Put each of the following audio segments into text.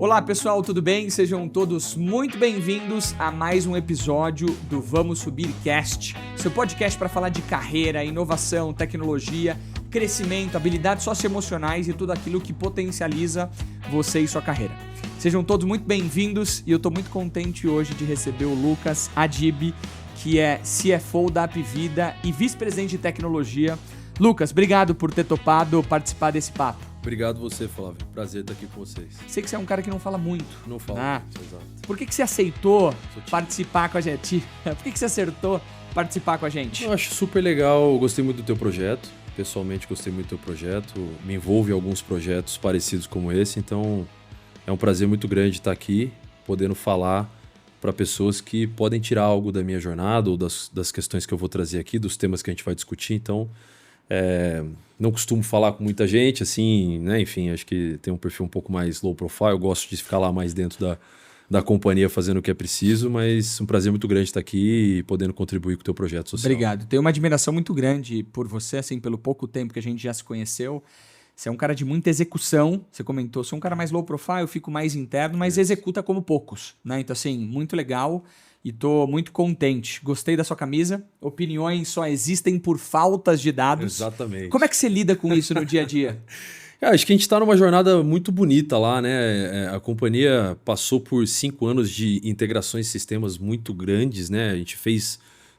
Olá pessoal, tudo bem? Sejam todos muito bem-vindos a mais um episódio do Vamos Subir Cast, seu podcast para falar de carreira, inovação, tecnologia, crescimento, habilidades socioemocionais e tudo aquilo que potencializa você e sua carreira. Sejam todos muito bem-vindos e eu estou muito contente hoje de receber o Lucas Adib, que é CFO da Apvida e vice-presidente de tecnologia. Lucas, obrigado por ter topado participar desse papo. Obrigado você, Flávio. Prazer estar aqui com vocês. Sei que você é um cara que não fala muito. Não falo muito, exato. Por que você aceitou participar com a gente? Por que você acertou participar com a gente? Eu acho super legal, gostei muito do teu projeto. Pessoalmente, gostei muito do teu projeto. Me envolvo em alguns projetos parecidos como esse, então é um prazer muito grande estar aqui, podendo falar para pessoas que podem tirar algo da minha jornada ou das questões que eu vou trazer aqui, dos temas que a gente vai discutir. Então, não costumo falar com muita gente, assim, né? Enfim, acho que tem um perfil um pouco mais low profile. Eu gosto de ficar lá mais dentro da companhia fazendo o que é preciso, mas um prazer muito grande estar aqui e podendo contribuir com o teu projeto social. Obrigado. Tenho uma admiração muito grande por você, assim, pelo pouco tempo que a gente já se conheceu. Você é um cara de muita execução, você comentou, sou um cara mais low profile, eu fico mais interno, mas executa como poucos, né? Então, assim, muito legal e tô muito contente. Gostei da sua camisa, opiniões só existem por faltas de dados. Exatamente. Como é que você lida com isso no dia a dia? Acho que a gente está numa jornada muito bonita lá, né? A companhia passou por 5 anos de integrações de sistemas muito grandes, né? A gente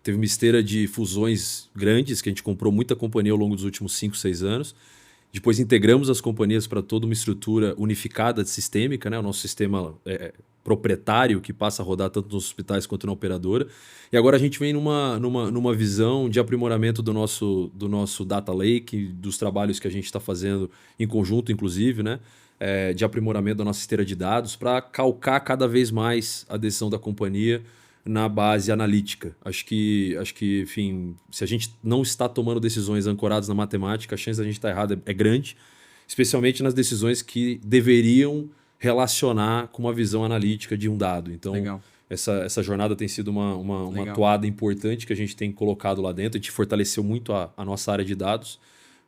teve uma esteira de fusões grandes, que a gente comprou muita companhia ao longo dos últimos 5, 6 anos. Depois integramos as companhias para toda uma estrutura unificada, sistêmica, né? O nosso sistema proprietário que passa a rodar tanto nos hospitais quanto na operadora. E agora a gente vem numa visão de aprimoramento do nosso data lake, dos trabalhos que a gente está fazendo em conjunto, inclusive, né? De aprimoramento da nossa esteira de dados para calcar cada vez mais a decisão da companhia na base analítica. Acho que, enfim, se a gente não está tomando decisões ancoradas na matemática, a chance da gente estar errado é grande, especialmente nas decisões que deveriam relacionar com uma visão analítica de um dado. Então, essa jornada tem sido uma toada importante que a gente tem colocado lá dentro. A gente fortaleceu muito a nossa área de dados,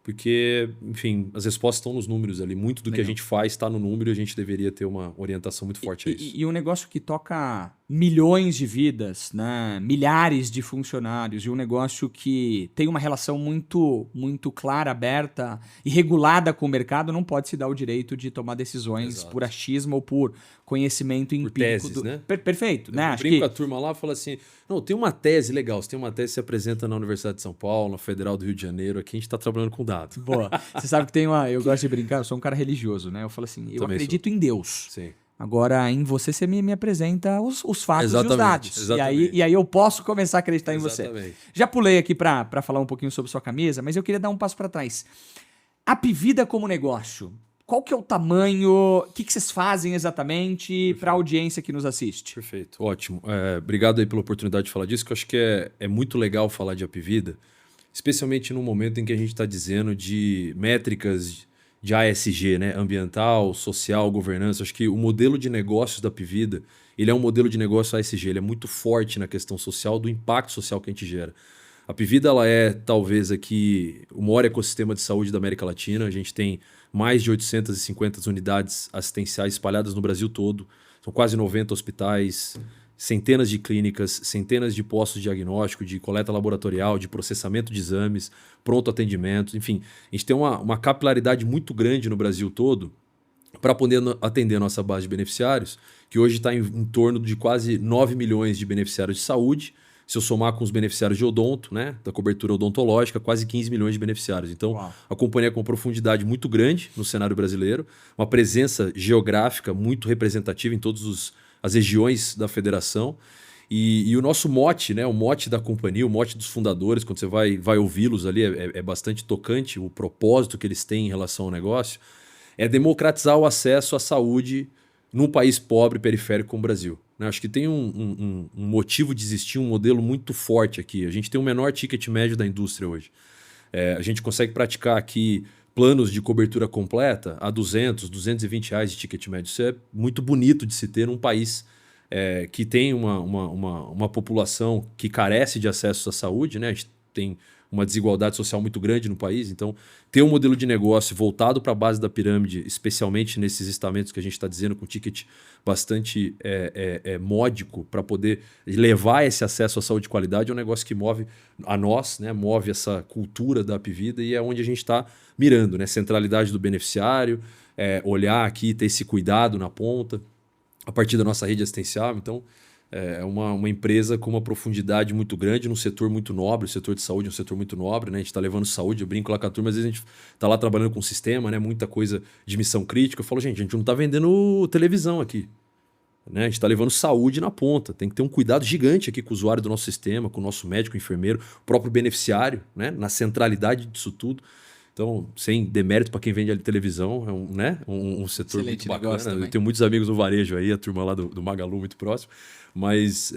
porque, enfim, as respostas estão nos números ali. Muito do que a gente faz está no número e a gente deveria ter uma orientação muito forte a isso. E um negócio que toca milhões de vidas, né? Milhares de funcionários, e um negócio que tem uma relação muito, muito clara, aberta e regulada com o mercado, não pode se dar o direito de tomar decisões por achismo ou por conhecimento empírico. Por teses, né? Perfeito, né? Eu brinco com a turma lá e falo assim, não, tem uma tese legal, você tem uma tese que se apresenta na Universidade de São Paulo, na Federal do Rio de Janeiro, aqui a gente está trabalhando com dados. Boa. Você sabe que eu gosto de brincar, eu sou um cara religioso, né? Eu falo assim, eu acredito em Deus. Sim. Agora, em você me apresenta os fatos exatamente, e os dados. Exatamente. E aí eu posso começar a acreditar em exatamente. você. Já pulei aqui para falar um pouquinho sobre sua camisa, mas eu queria dar um passo para trás. Apvida como negócio, qual que é o tamanho? O que vocês fazem exatamente para a audiência que nos assiste? Perfeito, ótimo. Obrigado aí pela oportunidade de falar disso, que eu acho que é muito legal falar de Apvida, especialmente no momento em que a gente está dizendo de métricas de ASG, né? Ambiental, social, governança. Acho que o modelo de negócios da Apvida, ele é um modelo de negócio ASG, ele é muito forte na questão social, do impacto social que a gente gera. A Apvida, ela é talvez aqui o maior ecossistema de saúde da América Latina. A gente tem mais de 850 unidades assistenciais espalhadas no Brasil todo. São quase 90 hospitais, centenas de clínicas, centenas de postos de diagnóstico, de coleta laboratorial, de processamento de exames, pronto atendimento. Enfim, a gente tem uma capilaridade muito grande no Brasil todo para poder atender a nossa base de beneficiários, que hoje está em torno de quase 9 milhões de beneficiários de saúde. Se eu somar com os beneficiários de odonto, né, da cobertura odontológica, quase 15 milhões de beneficiários. Então, a companhia com uma profundidade muito grande no cenário brasileiro, uma presença geográfica muito representativa em todas as regiões da federação. E o nosso mote, né, o mote da companhia, o mote dos fundadores, quando você vai ouvi-los ali, é bastante tocante o propósito que eles têm em relação ao negócio, é democratizar o acesso à saúde num país pobre e periférico como o Brasil. Acho que tem um motivo de existir um modelo muito forte aqui. A gente tem o menor ticket médio da indústria hoje. A gente consegue praticar aqui planos de cobertura completa a R$200, R$220 de ticket médio. Isso é muito bonito de se ter num país que tem uma população que carece de acesso à saúde, né? A gente tem uma desigualdade social muito grande no país. Então, ter um modelo de negócio voltado para a base da pirâmide, especialmente nesses estamentos que a gente está dizendo, com ticket bastante módico, para poder levar esse acesso à saúde de qualidade, é um negócio que move a nós, né? Move essa cultura da Apvida e é onde a gente está mirando, né? Centralidade do beneficiário, olhar aqui, ter esse cuidado na ponta, a partir da nossa rede assistencial. Então, é uma empresa com uma profundidade muito grande, num setor muito nobre. O setor de saúde é um setor muito nobre, né? A gente está levando saúde, eu brinco lá com a turma, às vezes a gente está lá trabalhando com o sistema, né? Muita coisa de missão crítica. Eu falo, gente, a gente não está vendendo televisão aqui, né? A gente está levando saúde na ponta. Tem que ter um cuidado gigante aqui com o usuário do nosso sistema, com o nosso médico, enfermeiro, o próprio beneficiário, né? Na centralidade disso tudo. Então, sem demérito para quem vende ali televisão, é um setor excelente, muito bacana. também. Eu tenho muitos amigos no varejo aí, a turma lá do Magalu muito próximo. Mas,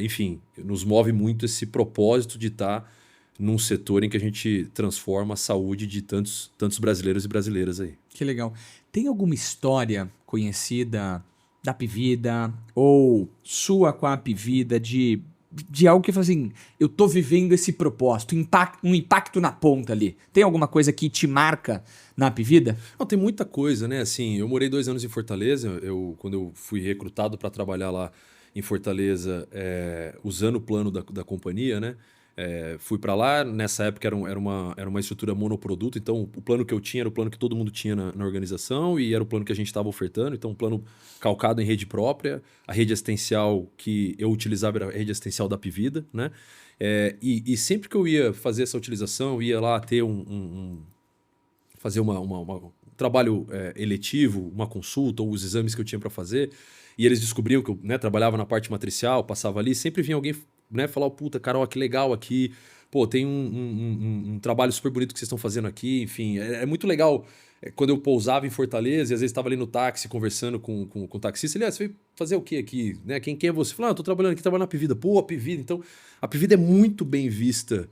enfim, nos move muito esse propósito de estar num setor em que a gente transforma a saúde de tantos brasileiros e brasileiras aí. Que legal. Tem alguma história conhecida da Apvida ou sua com a Apvida de algo que fala assim, eu tô vivendo esse propósito, um impacto na ponta ali. Tem alguma coisa que te marca na Apvida? Não, tem muita coisa, né? Assim, eu morei 2 anos em Fortaleza, quando eu fui recrutado para trabalhar lá em Fortaleza, usando o plano da companhia, né? Fui para lá, nessa época era uma estrutura monoproduto, então o plano que eu tinha era o plano que todo mundo tinha na organização e era o plano que a gente estava ofertando, então um plano calcado em rede própria, a rede assistencial que eu utilizava era a rede assistencial da Apvida, né? E sempre que eu ia fazer essa utilização, eu ia lá ter fazer um trabalho eletivo, uma consulta ou os exames que eu tinha para fazer, e eles descobriam que eu, né, trabalhava na parte matricial, passava ali, sempre vinha alguém, né, falar, puta, Carol, que legal aqui, pô, tem um trabalho super bonito que vocês estão fazendo aqui, enfim, é muito legal. Quando eu pousava em Fortaleza e às vezes estava ali no táxi conversando com o taxista, ele, você veio fazer o que aqui? Né? Quem é você? Falei, eu tô trabalhando aqui, trabalhando na Apvida. Pô, Apvida. Então, a Apvida é muito bem vista,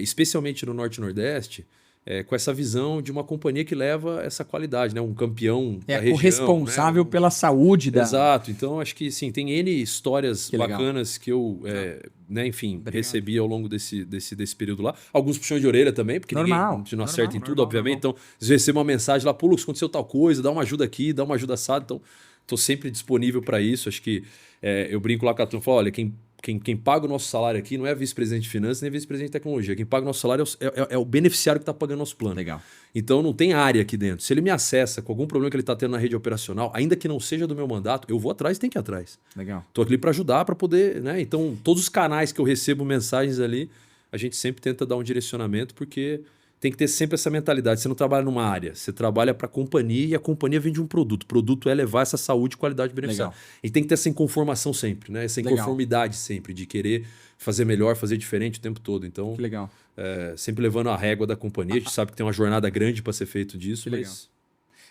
especialmente no Norte e Nordeste, com essa visão de uma companhia que leva essa qualidade, né? Um campeão da região. Corresponsável, né? Pela saúde da... Exato. Então, acho que sim, tem N histórias bacanas que eu, né, enfim, recebi ao longo desse período lá. Alguns puxões de orelha também, porque ninguém não acerta em tudo, obviamente. Então, às vezes recebo uma mensagem lá, pô, Lucas, aconteceu tal coisa, dá uma ajuda aqui, dá uma ajuda assada. Então, estou sempre disponível para isso. Acho que eu brinco lá com a turma, falo, olha, quem paga o nosso salário aqui não é vice-presidente de finanças nem vice-presidente de tecnologia. Quem paga o nosso salário é o beneficiário que está pagando nosso plano. Legal. Então não tem área aqui dentro. Se ele me acessa com algum problema que ele está tendo na rede operacional, ainda que não seja do meu mandato, eu vou atrás e tem que ir atrás. Legal. Estou aqui para ajudar, para poder, né? Então, todos os canais que eu recebo mensagens ali, a gente sempre tenta dar um direcionamento, porque tem que ter sempre essa mentalidade. Você não trabalha numa área, você trabalha para a companhia e a companhia vende um produto. O produto é levar essa saúde e qualidade beneficiária. E tem que ter essa inconformação sempre, né? Essa inconformidade sempre, de querer fazer melhor, fazer diferente o tempo todo. Então, que legal. Sempre levando a régua da companhia. A gente sabe que tem uma jornada grande para ser feito disso. Que legal.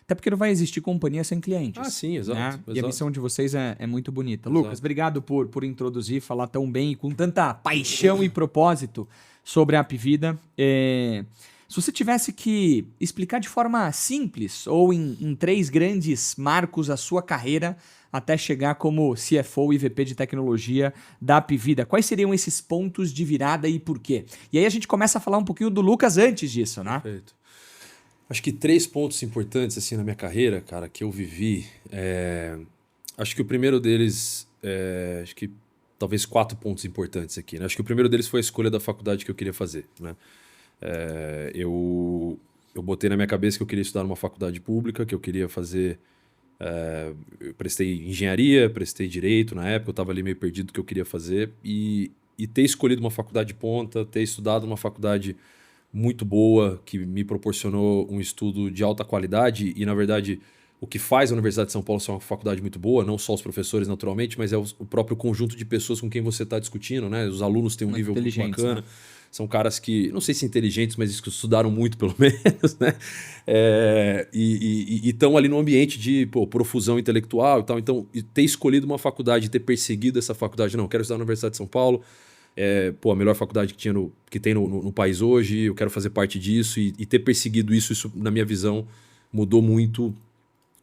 Até porque não vai existir companhia sem clientes. Ah, sim, exato. Né? Exato. E a missão de vocês é muito bonita. Exato. Lucas, obrigado por introduzir, falar tão bem e com tanta paixão e propósito sobre a Apvida. Se você tivesse que explicar de forma simples ou em 3 grandes marcos a sua carreira até chegar como CFO e VP de tecnologia da Apvida, quais seriam esses pontos de virada e por quê? E aí a gente começa a falar um pouquinho do Lucas antes disso, né? Perfeito. Acho que 3 pontos importantes assim na minha carreira, cara, que eu vivi. Acho que o primeiro deles, acho que talvez 4 pontos importantes aqui, né? Acho que o primeiro deles foi a escolha da faculdade que eu queria fazer, né? Eu botei na minha cabeça que eu queria estudar numa faculdade pública, que eu queria fazer... eu prestei engenharia, prestei direito na época, eu estava ali meio perdido do que eu queria fazer. E ter escolhido uma faculdade de ponta, ter estudado numa faculdade muito boa, que me proporcionou um estudo de alta qualidade. E, na verdade, o que faz a Universidade de São Paulo ser uma faculdade muito boa, não só os professores naturalmente, mas é o próprio conjunto de pessoas com quem você está discutindo, né? Os alunos têm um nível muito bacana. Né? São caras que, não sei se inteligentes, mas que estudaram muito, pelo menos, né? E estão ali no ambiente de profusão intelectual e tal. Então, ter escolhido uma faculdade, ter perseguido essa faculdade, não, quero estudar na Universidade de São Paulo, a melhor faculdade que tem no país hoje, eu quero fazer parte disso. E ter perseguido isso, na minha visão, mudou muito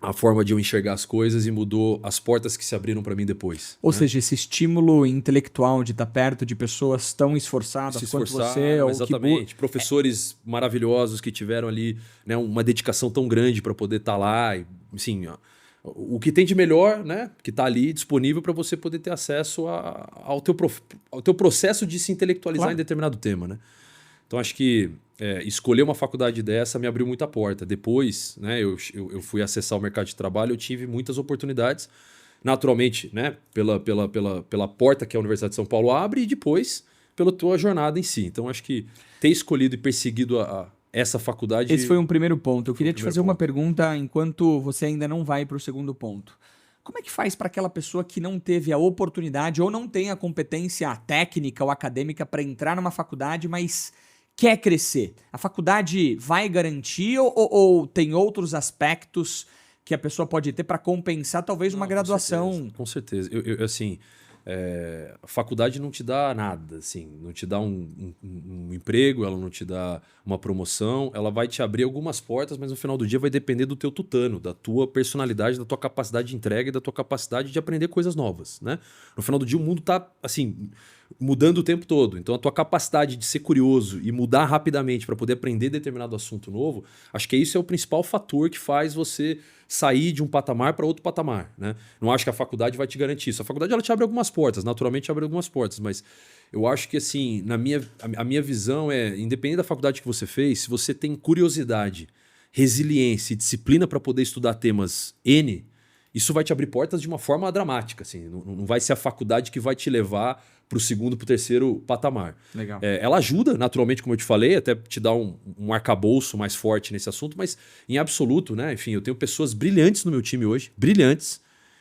a forma de eu enxergar as coisas e mudou as portas que se abriram para mim depois. Ou seja, esse estímulo intelectual de estar perto de pessoas tão esforçadas Se quanto esforçar, você. Ou exatamente. Professores maravilhosos que tiveram ali, né, uma dedicação tão grande para poder estar lá. E, assim, ó, o que tem de melhor, né, que está ali disponível para você poder ter acesso ao teu processo de se intelectualizar em determinado tema. Né? Então, acho que escolher uma faculdade dessa me abriu muita porta. Depois, né, eu fui acessar o mercado de trabalho, eu tive muitas oportunidades, naturalmente, né, pela porta que a Universidade de São Paulo abre e depois pela tua jornada em si. Então, acho que ter escolhido e perseguido essa faculdade... Esse foi um primeiro ponto. Eu queria te fazer uma pergunta enquanto você ainda não vai para o segundo ponto. Como é que faz para aquela pessoa que não teve a oportunidade ou não tem a competência técnica ou acadêmica para entrar numa faculdade, mas quer crescer? A faculdade vai garantir ou tem outros aspectos que a pessoa pode ter para compensar talvez uma graduação? Com certeza. Assim, a faculdade não te dá nada, assim, não te dá um emprego, ela não te dá uma promoção, ela vai te abrir algumas portas, mas no final do dia vai depender do teu tutano, da tua personalidade, da tua capacidade de entrega e da tua capacidade de aprender coisas novas, né? No final do dia o mundo está assim, mudando o tempo todo, então a tua capacidade de ser curioso e mudar rapidamente para poder aprender determinado assunto novo, acho que isso é o principal fator que faz você sair de um patamar para outro patamar, né? Não acho que a faculdade vai te garantir isso. A faculdade ela te abre algumas portas, naturalmente abre algumas portas, mas eu acho que assim, a minha visão é, independente da faculdade que você fez, se você tem curiosidade, resiliência e disciplina para poder estudar temas N, isso vai te abrir portas de uma forma dramática, assim. Não vai ser a faculdade que vai te levar para o segundo, para o terceiro patamar. Legal. Ela ajuda, naturalmente, como eu te falei, até te dá um arcabouço mais forte nesse assunto, mas em absoluto, né? Enfim, eu tenho pessoas brilhantes no meu time hoje, brilhantes,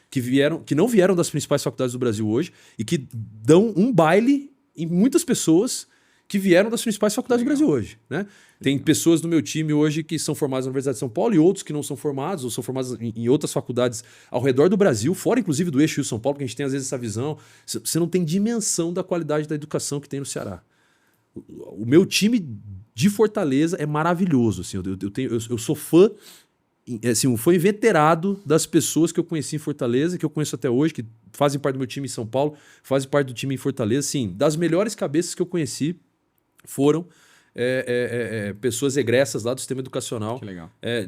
que não vieram das principais faculdades do Brasil hoje e que dão um baile em muitas pessoas que vieram das principais faculdades do Brasil hoje. Né? Tem pessoas no meu time hoje que são formadas na Universidade de São Paulo e outros que não são formados, ou são formados em outras faculdades ao redor do Brasil, fora inclusive do eixo Rio-São Paulo, porque a gente tem às vezes essa visão. Você não tem dimensão da qualidade da educação que tem no Ceará. O meu time de Fortaleza é maravilhoso. Assim, eu sou fã, assim, um fã inveterado das pessoas que eu conheci em Fortaleza, que eu conheço até hoje, que fazem parte do meu time em São Paulo, fazem parte do time em Fortaleza. Assim, das melhores cabeças que eu conheci foram pessoas egressas lá do sistema educacional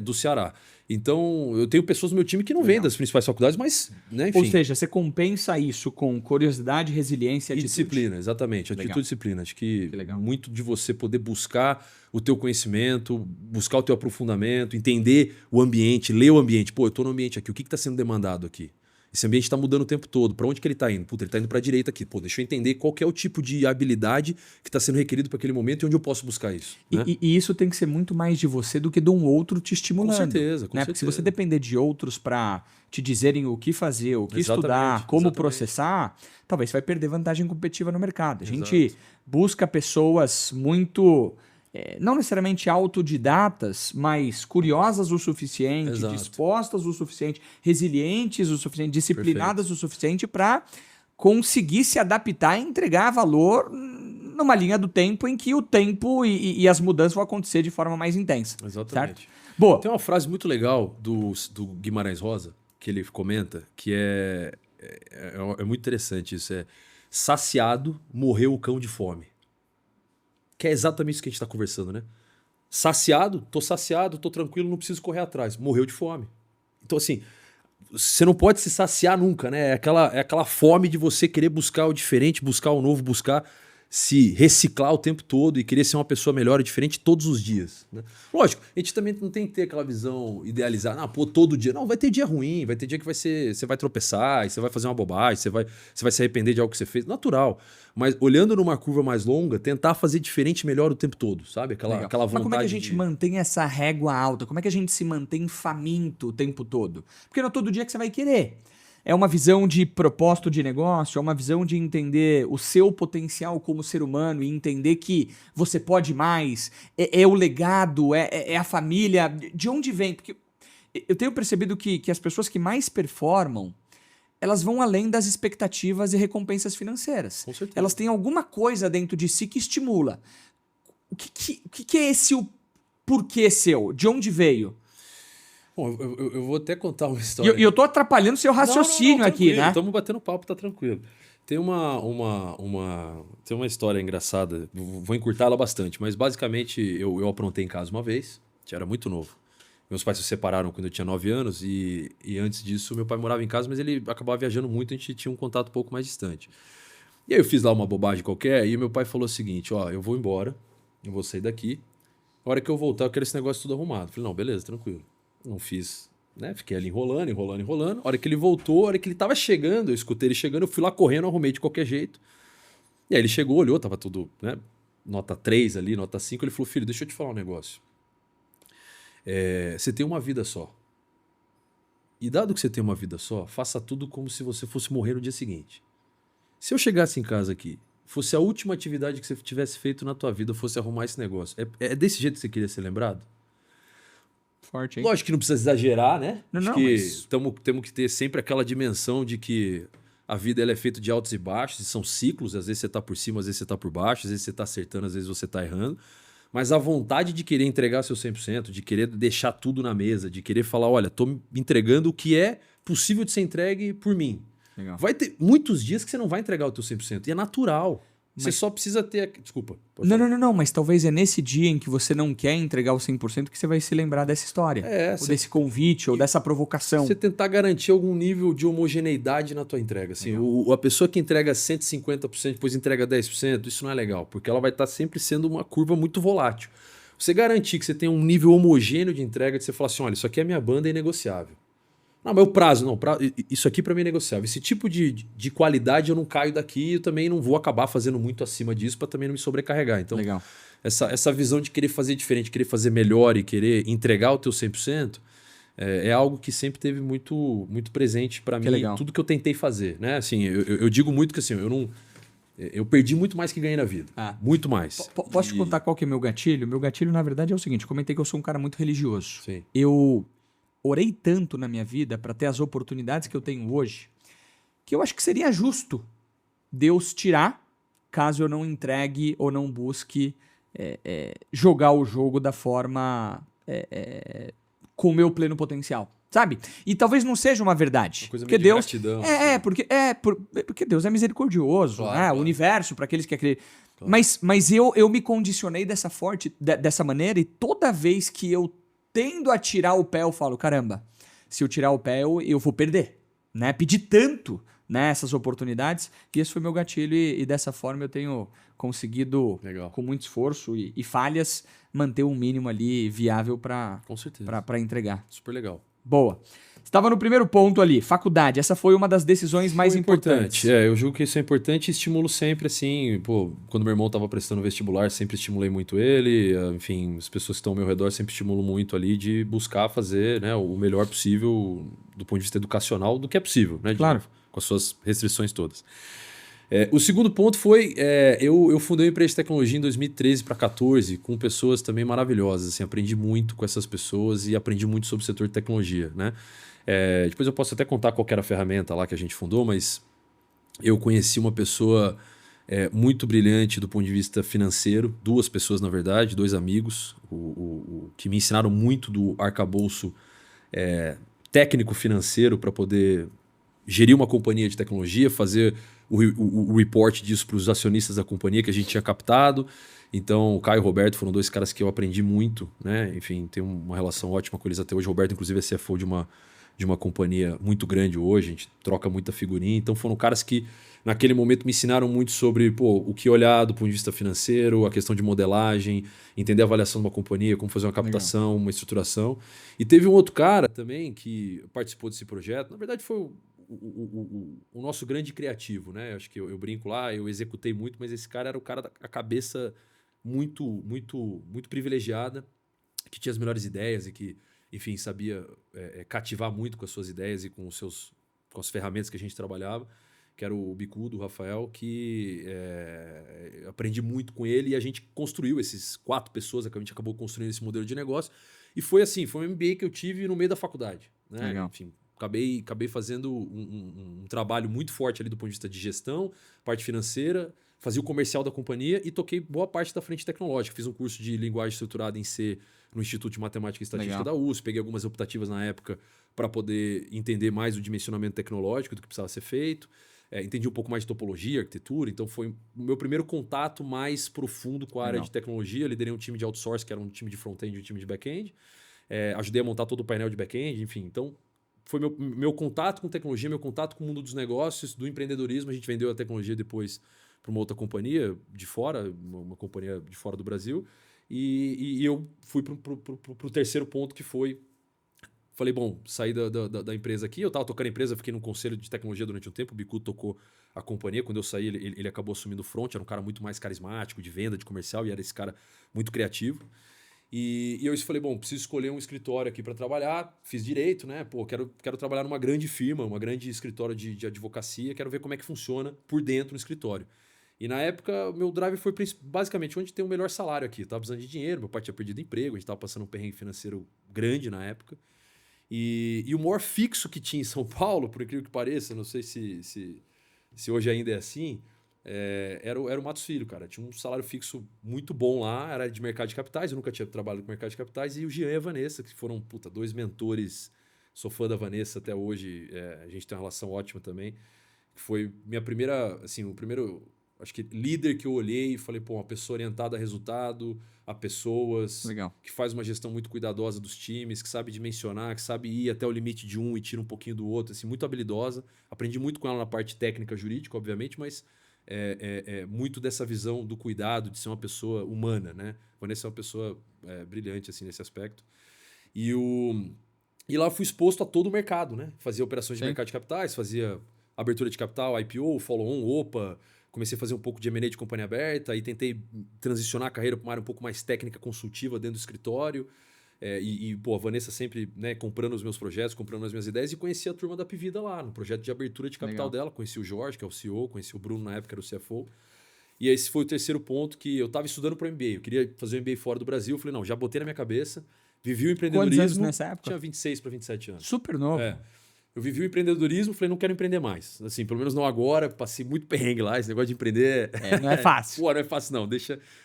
do Ceará. Então, eu tenho pessoas no meu time que não vêm das principais faculdades, mas, né, enfim. Ou seja, você compensa isso com curiosidade, resiliência e disciplina, exatamente. Atitude e disciplina. Acho que muito de você poder buscar o teu conhecimento, buscar o teu aprofundamento, entender o ambiente, ler o ambiente. Pô, eu estou no ambiente aqui, o que está sendo demandado aqui? Esse ambiente está mudando o tempo todo. Para onde que ele está indo? Puta, ele está indo para a direita aqui. Pô, deixa eu entender qual que é o tipo de habilidade que está sendo requerido para aquele momento e onde eu posso buscar isso. Né? E isso tem que ser muito mais de você do que de um outro te estimulando. Com certeza, né? Porque se você depender de outros para te dizerem o que fazer, o que estudar, como processar, talvez você vai perder vantagem competitiva no mercado. A gente busca pessoas muito... não necessariamente autodidatas, mas curiosas o suficiente, dispostas o suficiente, resilientes o suficiente, disciplinadas o suficiente para conseguir se adaptar e entregar valor numa linha do tempo em que o tempo e as mudanças vão acontecer de forma mais intensa. Exatamente. Certo? Boa. Tem uma frase muito legal do Guimarães Rosa, que ele comenta, que é muito interessante isso. Saciado, morreu o cão de fome. Que é exatamente isso que a gente está conversando, né? Saciado, tô tranquilo, não preciso correr atrás. Morreu de fome. Então, assim, você não pode se saciar nunca, né? É aquela fome de você querer buscar o diferente, buscar o novo, buscar se reciclar o tempo todo e querer ser uma pessoa melhor e diferente todos os dias. Né? Lógico, a gente também não tem que ter aquela visão idealizada, todo dia. Não, vai ter dia ruim, vai ter dia que você vai tropeçar, você vai fazer uma bobagem, você vai se arrepender de algo que você fez. Natural. Mas olhando numa curva mais longa, tentar fazer diferente e melhor o tempo todo, sabe? Aquela vontade. Mas como é que a gente mantém essa régua alta? Como é que a gente se mantém faminto o tempo todo? Porque não é todo dia que você vai querer. É uma visão de propósito de negócio, é uma visão de entender o seu potencial como ser humano e entender que você pode mais, é o legado, é a família. De onde vem? Porque eu tenho percebido que as pessoas que mais performam, elas vão além das expectativas e recompensas financeiras. Com certeza. Elas têm alguma coisa dentro de si que estimula. O que é esse o porquê seu? De onde veio? Bom, eu vou até contar uma E história. eu tô atrapalhando seu raciocínio aqui, né? Estamos batendo papo, tá tranquilo. Tem tem uma história engraçada, vou encurtar ela bastante, mas basicamente eu aprontei em casa uma vez, eu era muito novo. Meus pais se separaram quando eu tinha 9 anos e antes disso meu pai morava em casa, mas ele acabava viajando muito, a gente tinha um contato um pouco mais distante. E aí eu fiz lá uma bobagem qualquer e meu pai falou o seguinte, ó, eu vou embora, eu vou sair daqui, a hora que eu voltar eu quero esse negócio tudo arrumado. Eu falei, não, beleza, tranquilo. Não fiz, né? Fiquei ali enrolando. A hora que ele voltou, a hora que ele tava chegando, eu escutei ele chegando, eu fui lá correndo, arrumei de qualquer jeito. E aí ele chegou, olhou, tava tudo, né? Nota 3 ali, nota 5. Ele falou, filho, deixa eu te falar um negócio. Você tem uma vida só. E dado que você tem uma vida só, faça tudo como se você fosse morrer no dia seguinte. Se eu chegasse em casa aqui, fosse a última atividade que você tivesse feito na tua vida, fosse arrumar esse negócio. É desse jeito que você queria ser lembrado? Forte, hein? Lógico que não precisa exagerar, né? Acho que mas... temos que ter sempre aquela dimensão de que a vida ela é feita de altos e baixos, e são ciclos, às vezes você tá por cima, às vezes você tá por baixo, às vezes você tá acertando, às vezes você tá errando. Mas a vontade de querer entregar seu 100%, de querer deixar tudo na mesa, de querer falar, olha, tô me entregando o que é possível de ser entregue por mim. Legal. Vai ter muitos dias que você não vai entregar o teu 100%, e é natural. Você só precisa ter... Desculpa. Não, mas talvez é nesse dia em que você não quer entregar o 100% que você vai se lembrar dessa história. Ou desse convite, ou dessa provocação. Você tentar garantir algum nível de homogeneidade na tua entrega. Assim, a pessoa que entrega 150%, depois entrega 10%, isso não é legal, porque ela vai estar sempre sendo uma curva muito volátil. Você garantir que você tem um nível homogêneo de entrega, de você falar assim, olha, isso aqui é minha banda, é inegociável. Não, mas o prazo, não. Isso aqui para mim é negociável. Esse tipo de qualidade eu não caio daqui, eu também não vou acabar fazendo muito acima disso para também não me sobrecarregar. Então, Legal. Essa visão de querer fazer diferente, querer fazer melhor e querer entregar o teu 100%, é algo que sempre teve muito, muito presente para mim. Legal. Tudo que eu tentei fazer, né? Assim, eu digo muito que assim, eu perdi muito mais que ganhei na vida. Muito mais. Posso te contar qual que é meu gatilho? Meu gatilho, na verdade, é o seguinte. Eu comentei que eu sou um cara muito religioso. Sim. Eu orei tanto na minha vida para ter as oportunidades que eu tenho hoje, que eu acho que seria justo Deus tirar, caso eu não entregue ou não busque jogar o jogo da forma com o meu pleno potencial, sabe? E talvez não seja uma verdade. Uma coisa porque meio de Deus gratidão, porque Deus é misericordioso, Claro, né? claro. O universo para aqueles que acreditam. Claro. Mas eu me condicionei dessa maneira, e toda vez que eu tendo a tirar o pé, eu falo, caramba, se eu tirar o pé, eu vou perder, né? Pedi tanto, né, essas oportunidades, que esse foi meu gatilho, e dessa forma eu tenho conseguido, Legal. com muito esforço e falhas, manter um mínimo ali viável Com certeza. para entregar. Super legal. Boa. Estava no primeiro ponto ali, faculdade. Essa foi uma das decisões mais importantes. Eu julgo que isso é importante e estimulo sempre, assim, quando meu irmão estava prestando vestibular, sempre estimulei muito ele, enfim, as pessoas que estão ao meu redor sempre estimulam muito ali de buscar fazer, né, o melhor possível do ponto de vista educacional do que é possível, né? Claro. Com as suas restrições todas. O segundo ponto foi, eu fundei uma empresa de tecnologia em 2013 para 2014, com pessoas também maravilhosas, assim, aprendi muito com essas pessoas e aprendi muito sobre o setor de tecnologia, né? Depois eu posso até contar qual que era a ferramenta lá que a gente fundou, mas eu conheci uma pessoa muito brilhante do ponto de vista financeiro, 2 pessoas na verdade, 2 amigos, que me ensinaram muito do arcabouço técnico financeiro para poder gerir uma companhia de tecnologia, fazer o report disso para os acionistas da companhia que a gente tinha captado. Então, o Caio e o Roberto foram 2 caras que eu aprendi muito, né? Enfim, tenho uma relação ótima com eles até hoje. O Roberto, inclusive, é CFO de uma companhia muito grande hoje, a gente troca muita figurinha. Então, foram caras que, naquele momento, me ensinaram muito sobre o que olhar do ponto de vista financeiro, a questão de modelagem, entender a avaliação de uma companhia, como fazer uma captação, Legal. Uma estruturação. E teve um outro cara também que participou desse projeto. Na verdade, foi o nosso grande criativo, né? Acho que eu brinco lá, eu executei muito, mas esse cara era o cara da cabeça muito, muito, muito privilegiada, que tinha as melhores ideias e que, enfim, sabia cativar muito com as suas ideias e com as ferramentas que a gente trabalhava, que era o Bicudo, o Rafael, que aprendi muito com ele, e a gente construiu esses 4 pessoas, a gente acabou construindo esse modelo de negócio, e foi assim, foi um MBA que eu tive no meio da faculdade, né? Legal. Enfim, acabei fazendo um trabalho muito forte ali do ponto de vista de gestão, parte financeira, fazia o comercial da companhia e toquei boa parte da frente tecnológica. Fiz um curso de linguagem estruturada em C no Instituto de Matemática e Estatística Legal. da USP. Peguei algumas optativas na época para poder entender mais o dimensionamento tecnológico do que precisava ser feito. Entendi um pouco mais de topologia, arquitetura. Então foi o meu primeiro contato mais profundo com a área de tecnologia. Liderei um time de outsource, que era um time de front-end e um time de back-end. Ajudei a montar todo o painel de back-end, enfim. Então foi meu contato com tecnologia, meu contato com o mundo dos negócios, do empreendedorismo. A gente vendeu a tecnologia depois para uma outra companhia de fora, uma companhia de fora do Brasil. E eu fui para o terceiro ponto, que foi... Falei, bom, saí da empresa aqui. Eu estava tocando a empresa, fiquei num conselho de tecnologia durante um tempo. O Bicu tocou a companhia. Quando eu saí, ele acabou assumindo o front. Era um cara muito mais carismático, de venda, de comercial. E era esse cara muito criativo. E eu falei, bom, preciso escolher um escritório aqui para trabalhar. Fiz direito, né? Pô, quero trabalhar numa grande firma, uma grande escritório de advocacia. Quero ver como é que funciona por dentro no escritório. E na época, meu drive foi basicamente onde tem o melhor salário aqui. Eu tava precisando de dinheiro, meu pai tinha perdido emprego, a gente tava passando um perrengue financeiro grande na época. E o maior fixo que tinha em São Paulo, por incrível que pareça, não sei se hoje ainda é assim, era o Matos Filho, cara. Tinha um salário fixo muito bom lá, era de mercado de capitais, eu nunca tinha trabalhado com mercado de capitais, e o Jean e a Vanessa, que foram, dois mentores. Sou fã da Vanessa até hoje, a gente tem uma relação ótima também. Que foi minha primeira, assim, o primeiro, acho que líder que eu olhei e falei, pô, uma pessoa orientada a resultado, a pessoas, Legal. que faz uma gestão muito cuidadosa dos times, que sabe dimensionar, que sabe ir até o limite de um e tira um pouquinho do outro, assim, muito habilidosa. Aprendi muito com ela na parte técnica, jurídica, obviamente, mas muito dessa visão do cuidado, de ser uma pessoa humana, né? Vanessa é uma pessoa brilhante, assim, nesse aspecto. E lá eu fui exposto a todo o mercado, né? Fazia operações de mercado de capitais, fazia abertura de capital, IPO, follow-on, OPA. Comecei a fazer um pouco de M&A de companhia aberta, aí tentei transicionar a carreira para uma área um pouco mais técnica, consultiva dentro do escritório. Pô, a Vanessa sempre, né, comprando os meus projetos, comprando as minhas ideias, e conheci a turma da Pivida lá, no projeto de abertura de capital dela. Conheci o Jorge, que é o CEO, conheci o Bruno, na época era o CFO. E esse foi o terceiro ponto, que eu estava estudando para o MBA. Eu queria fazer um MBA fora do Brasil. Eu falei, não, já botei na minha cabeça. Vivi o empreendedorismo. Quantos anos nessa época? Tinha 26 para 27 anos. Super novo. Eu vivi o empreendedorismo, falei, não quero empreender mais. Assim, pelo menos não agora, passei muito perrengue lá, esse negócio de empreender... não é fácil. Pô, não é fácil não,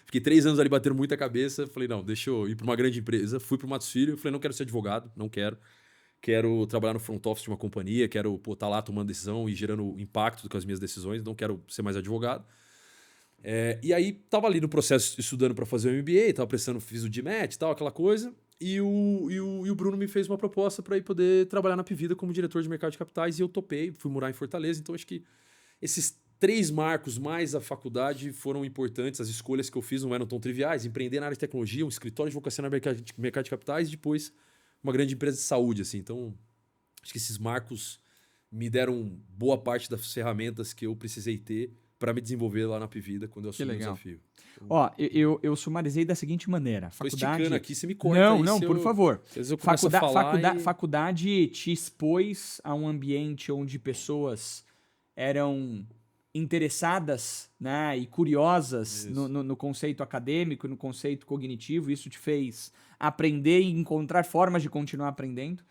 Fiquei 3 anos ali batendo muita cabeça, falei, não, deixa eu ir para uma grande empresa. Fui para o Matos Filho, falei, não quero ser advogado, não quero. Quero trabalhar no front office de uma companhia, quero estar lá tomando decisão e gerando impacto com as minhas decisões, não quero ser mais advogado. E aí, tava ali no processo, estudando para fazer o MBA, tava prestando, fiz o GMAT e tal, aquela coisa. E o Bruno me fez uma proposta para ir poder trabalhar na Pivida como diretor de mercado de capitais, e eu topei, fui morar em Fortaleza. Então, acho que esses 3 marcos mais a faculdade foram importantes. As escolhas que eu fiz não eram tão triviais. Empreender na área de tecnologia, um escritório de advocacia no mercado de capitais, e depois uma grande empresa de saúde. Assim. Então, acho que esses marcos me deram boa parte das ferramentas que eu precisei ter para me desenvolver lá na Pivida quando eu assumi o desafio. Ó, eu sumarizei da seguinte maneira. Faculdade... Tô esticando aqui, você me corta Não, por favor. Às vezes eu começo a falar Faculdade te expôs a um ambiente onde pessoas eram interessadas, né, e curiosas no conceito acadêmico, no conceito cognitivo. Isso te fez aprender e encontrar formas de continuar aprendendo.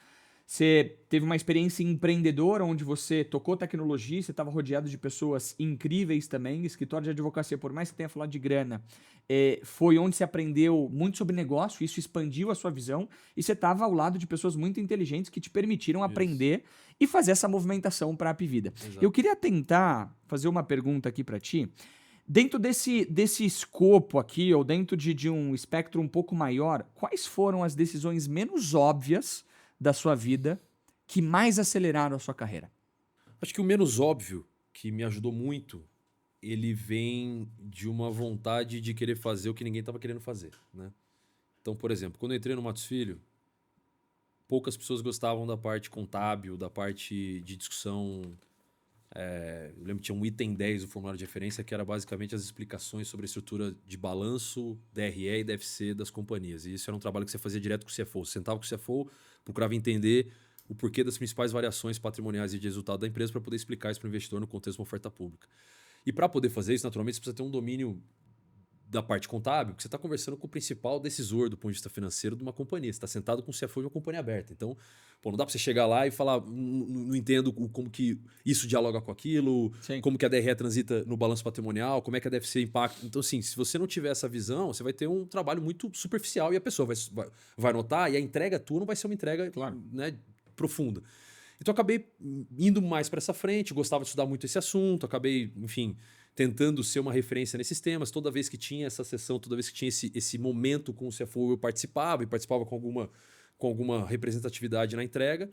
Você teve uma experiência empreendedora onde você tocou tecnologia, você estava rodeado de pessoas incríveis também. Escritório de advocacia, por mais que tenha falado de grana, foi onde você aprendeu muito sobre negócio, isso expandiu a sua visão, e você estava ao lado de pessoas muito inteligentes que te permitiram aprender e fazer essa movimentação para a Pivida. Eu queria tentar fazer uma pergunta aqui para ti. Dentro desse escopo aqui, ou dentro de um espectro um pouco maior, quais foram as decisões menos óbvias da sua vida que mais aceleraram a sua carreira? Acho que o menos óbvio, que me ajudou muito, ele vem de uma vontade de querer fazer o que ninguém estava querendo fazer, né? Então, por exemplo, quando eu entrei no Matos Filho, poucas pessoas gostavam da parte contábil, da parte de discussão. Eu lembro que tinha um item 10 do formulário de referência, que era basicamente as explicações sobre a estrutura de balanço, DRE e DFC das companhias. E isso era um trabalho que você fazia direto com o CFO. Você sentava com o CFO, procurava entender o porquê das principais variações patrimoniais e de resultado da empresa para poder explicar isso para o investidor no contexto de uma oferta pública. E para poder fazer isso, naturalmente, você precisa ter um domínio da parte contábil, porque você está conversando com o principal decisor do ponto de vista financeiro de uma companhia. Você está sentado com o CFO de uma companhia aberta. Então, pô, não dá para você chegar lá e falar, não entendo como que isso dialoga com aquilo, Sim. como que a DRE transita no balanço patrimonial, como é que deve ser impacto. Então, assim, se você não tiver essa visão, você vai ter um trabalho muito superficial e a pessoa vai notar e a entrega tua não vai ser uma entrega, né, profunda. Então, eu acabei indo mais para essa frente, gostava de estudar muito esse assunto, acabei, enfim, tentando ser uma referência nesses temas. Toda vez que tinha essa sessão, toda vez que tinha esse momento com o CFO, eu participava com alguma representatividade na entrega.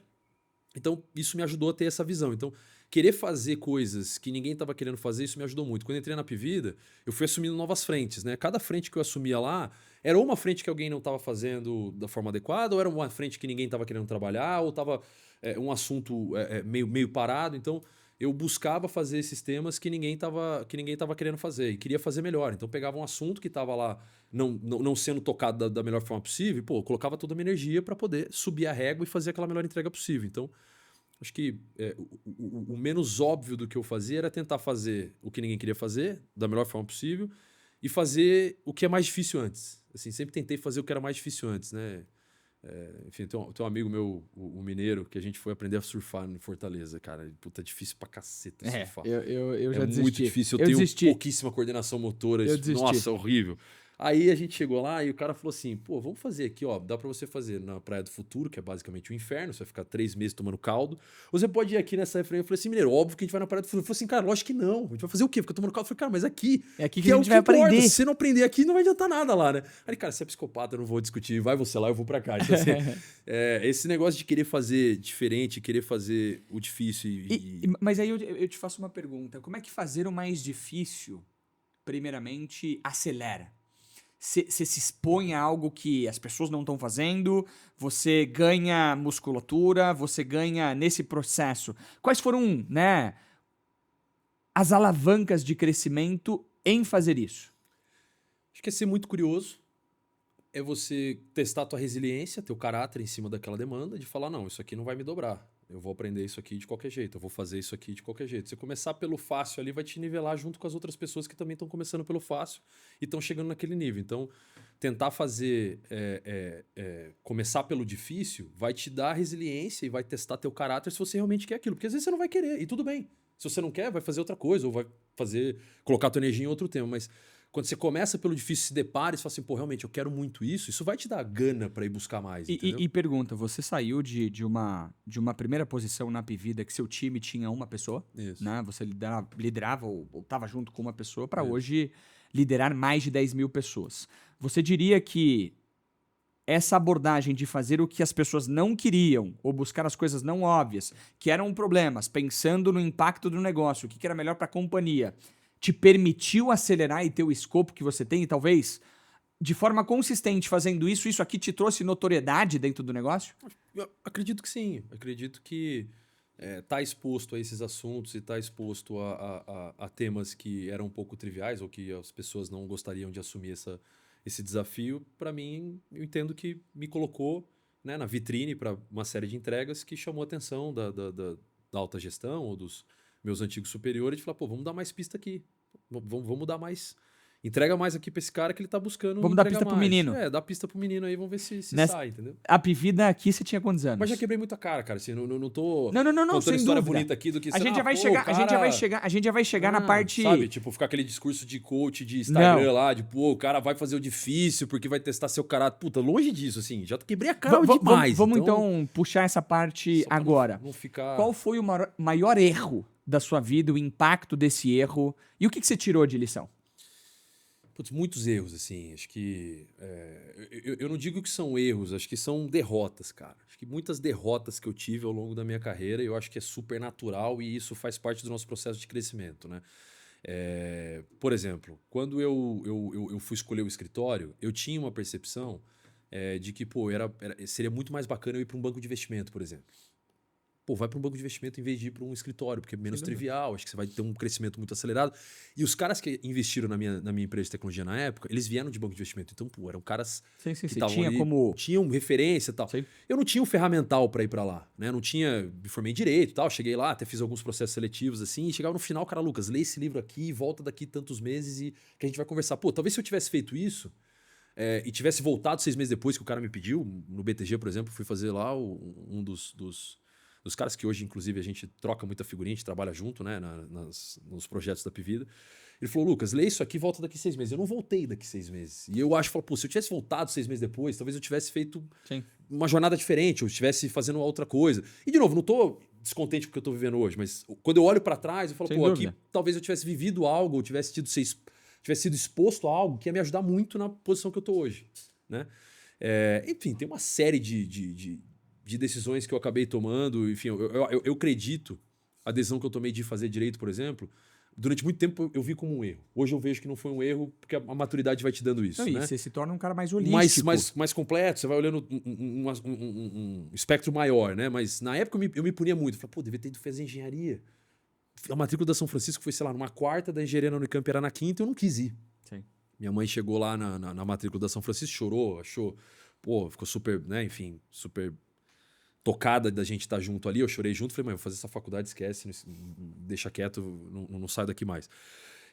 Então, isso me ajudou a ter essa visão. Então, querer fazer coisas que ninguém estava querendo fazer, isso me ajudou muito. Quando eu entrei na Pvida, eu fui assumindo novas frentes, né? Cada frente que eu assumia lá, era uma frente que alguém não estava fazendo da forma adequada, ou era uma frente que ninguém estava querendo trabalhar, ou estava um assunto meio parado. Então, eu buscava fazer esses temas que ninguém estava querendo fazer e queria fazer melhor. Então, pegava um assunto que estava lá não sendo tocado da melhor forma possível, e, pô, eu colocava toda a minha energia para poder subir a régua e fazer aquela melhor entrega possível. Então, acho que o menos óbvio do que eu fazia era tentar fazer o que ninguém queria fazer, da melhor forma possível, e fazer o que é mais difícil antes. Assim, sempre tentei fazer o que era mais difícil antes, né? Enfim, tem um amigo meu, o mineiro, que a gente foi aprender a surfar em Fortaleza, cara. Puta, difícil pra caceta surfar. Eu já desisti. É muito difícil, eu tenho pouquíssima coordenação motora. Nossa, horrível. Aí a gente chegou lá e o cara falou assim, pô, vamos fazer aqui, ó, dá pra você fazer na Praia do Futuro, que é basicamente o inferno, você vai ficar 3 meses tomando caldo, ou você pode ir aqui nessa referência. Eu falei assim, mineiro, óbvio que a gente vai na Praia do Futuro. Ele falou assim, cara, lógico que não, a gente vai fazer o quê? Fica tomando caldo. Eu falei, cara, mas aqui é aqui que a gente vai aprender. Se você não aprender aqui, não vai adiantar nada lá, né? Aí, cara, você é psicopata, eu não vou discutir, vai você lá, eu vou pra cá. Então, assim, esse negócio de querer fazer diferente, querer fazer o difícil Mas aí eu te faço uma pergunta, como é que fazer o mais difícil, primeiramente, acelera? Você se expõe a algo que as pessoas não estão fazendo, você ganha musculatura, você ganha nesse processo. Quais foram, né, as alavancas de crescimento em fazer isso? Acho que é ser muito curioso, é você testar a tua resiliência, teu caráter em cima daquela demanda, de falar, não, isso aqui não vai me dobrar. Eu vou aprender isso aqui de qualquer jeito, eu vou fazer isso aqui de qualquer jeito. Você começar pelo fácil ali vai te nivelar junto com as outras pessoas que também estão começando pelo fácil e estão chegando naquele nível. Então, tentar fazer, começar pelo difícil vai te dar resiliência e vai testar teu caráter se você realmente quer aquilo. Porque às vezes você não vai querer e tudo bem. Se você não quer, vai fazer outra coisa ou vai colocar tua energia em outro tema. Mas quando você começa pelo difícil, se depara e fala assim, pô, realmente eu quero muito isso vai te dar gana para ir buscar mais. E pergunta, você saiu de uma primeira posição na Pvida que seu time tinha uma pessoa, isso, né? Você liderava ou estava junto com uma pessoa para hoje liderar mais de 10 mil pessoas. Você diria que essa abordagem de fazer o que as pessoas não queriam ou buscar as coisas não óbvias, que eram problemas, pensando no impacto do negócio, o que era melhor para a companhia, te permitiu acelerar e ter o escopo que você tem e talvez, de forma consistente, fazendo isso aqui te trouxe notoriedade dentro do negócio? Eu acredito que sim. Acredito que tá exposto a esses assuntos e tá exposto a temas que eram um pouco triviais ou que as pessoas não gostariam de assumir esse desafio, para mim, eu entendo que me colocou, né, na vitrine para uma série de entregas que chamou a atenção da alta gestão ou dos meus antigos superiores de falar, pô, vamos dar mais pista aqui. Vamos dar mais... Entrega mais aqui pra esse cara que ele tá buscando. Vamos dar pista pro menino. Dá pista pro menino aí, vamos ver se sai, entendeu? A Pvida aqui você tinha quantos anos? Mas já quebrei muita cara, cara. Assim, não tô não, contando sem história dúvida. Bonita aqui do que... A gente já vai chegar na parte... Sabe, tipo, ficar aquele discurso de coach de Instagram lá, de, pô, o cara vai fazer o difícil porque vai testar seu caráter. Puta, longe disso, assim. Já quebrei a cara demais. Vamos então puxar essa parte agora. Não ficar... Qual foi o maior erro da sua vida, o impacto desse erro? E o que você tirou de lição? Putz, muitos erros, assim. Acho que... eu não digo que são erros, acho que são derrotas, cara. Acho que muitas derrotas que eu tive ao longo da minha carreira, eu acho que é super natural e isso faz parte do nosso processo de crescimento, né? Por exemplo, quando eu fui escolher o escritório, eu tinha uma percepção de que, pô, seria muito mais bacana eu ir para um banco de investimento, por exemplo. pô, vai para um banco de investimento em vez de ir para um escritório, porque é menos trivial, acho que você vai ter um crescimento muito acelerado. E os caras que investiram na minha empresa de tecnologia na época, eles vieram de banco de investimento. Então, pô, eram caras que estavam ali, tinham referência e tal. Sim. Eu não tinha um ferramental para ir para lá, né? Não tinha, me formei em direito e tal, cheguei lá, até fiz alguns processos seletivos assim, e chegava no final, cara, Lucas, lê esse livro aqui, volta daqui tantos meses e que a gente vai conversar. Pô, talvez se eu tivesse feito isso, e tivesse voltado 6 meses depois que o cara me pediu, no BTG, por exemplo, fui fazer lá um dos caras que hoje, inclusive, a gente troca muita figurinha, a gente trabalha junto, né, nos projetos da Pivida. Ele falou, Lucas, lê isso aqui e volta daqui 6 meses. Eu não voltei daqui 6 meses. E eu acho, pô, se eu tivesse voltado 6 meses depois, talvez eu tivesse feito uma jornada diferente, ou estivesse fazendo outra coisa. E, de novo, não tô descontente com o que eu tô vivendo hoje, mas quando eu olho para trás, eu falo, pô, aqui talvez eu tivesse vivido algo, ou tivesse sido exposto a algo que ia me ajudar muito na posição que eu tô hoje, né? Enfim, tem uma série de decisões que eu acabei tomando. Enfim, eu acredito, a decisão que eu tomei de fazer direito, por exemplo, durante muito tempo eu vi como um erro. Hoje eu vejo que não foi um erro, porque a maturidade vai te dando isso. Não, né? E você se torna um cara mais holístico. Mais completo, você vai olhando um espectro maior, né? Mas na época eu me punia muito. Eu falei, pô, devia ter ido fazer engenharia. A matrícula da São Francisco foi, sei lá, numa quarta, da engenharia na Unicamp era na quinta, eu não quis ir. Sim. Minha mãe chegou lá na matrícula da São Francisco, chorou, achou, pô, ficou super, né, enfim, super tocada da gente estar junto ali. Eu chorei junto, falei, mãe, vou fazer essa faculdade, esquece, deixa quieto, não saio daqui mais.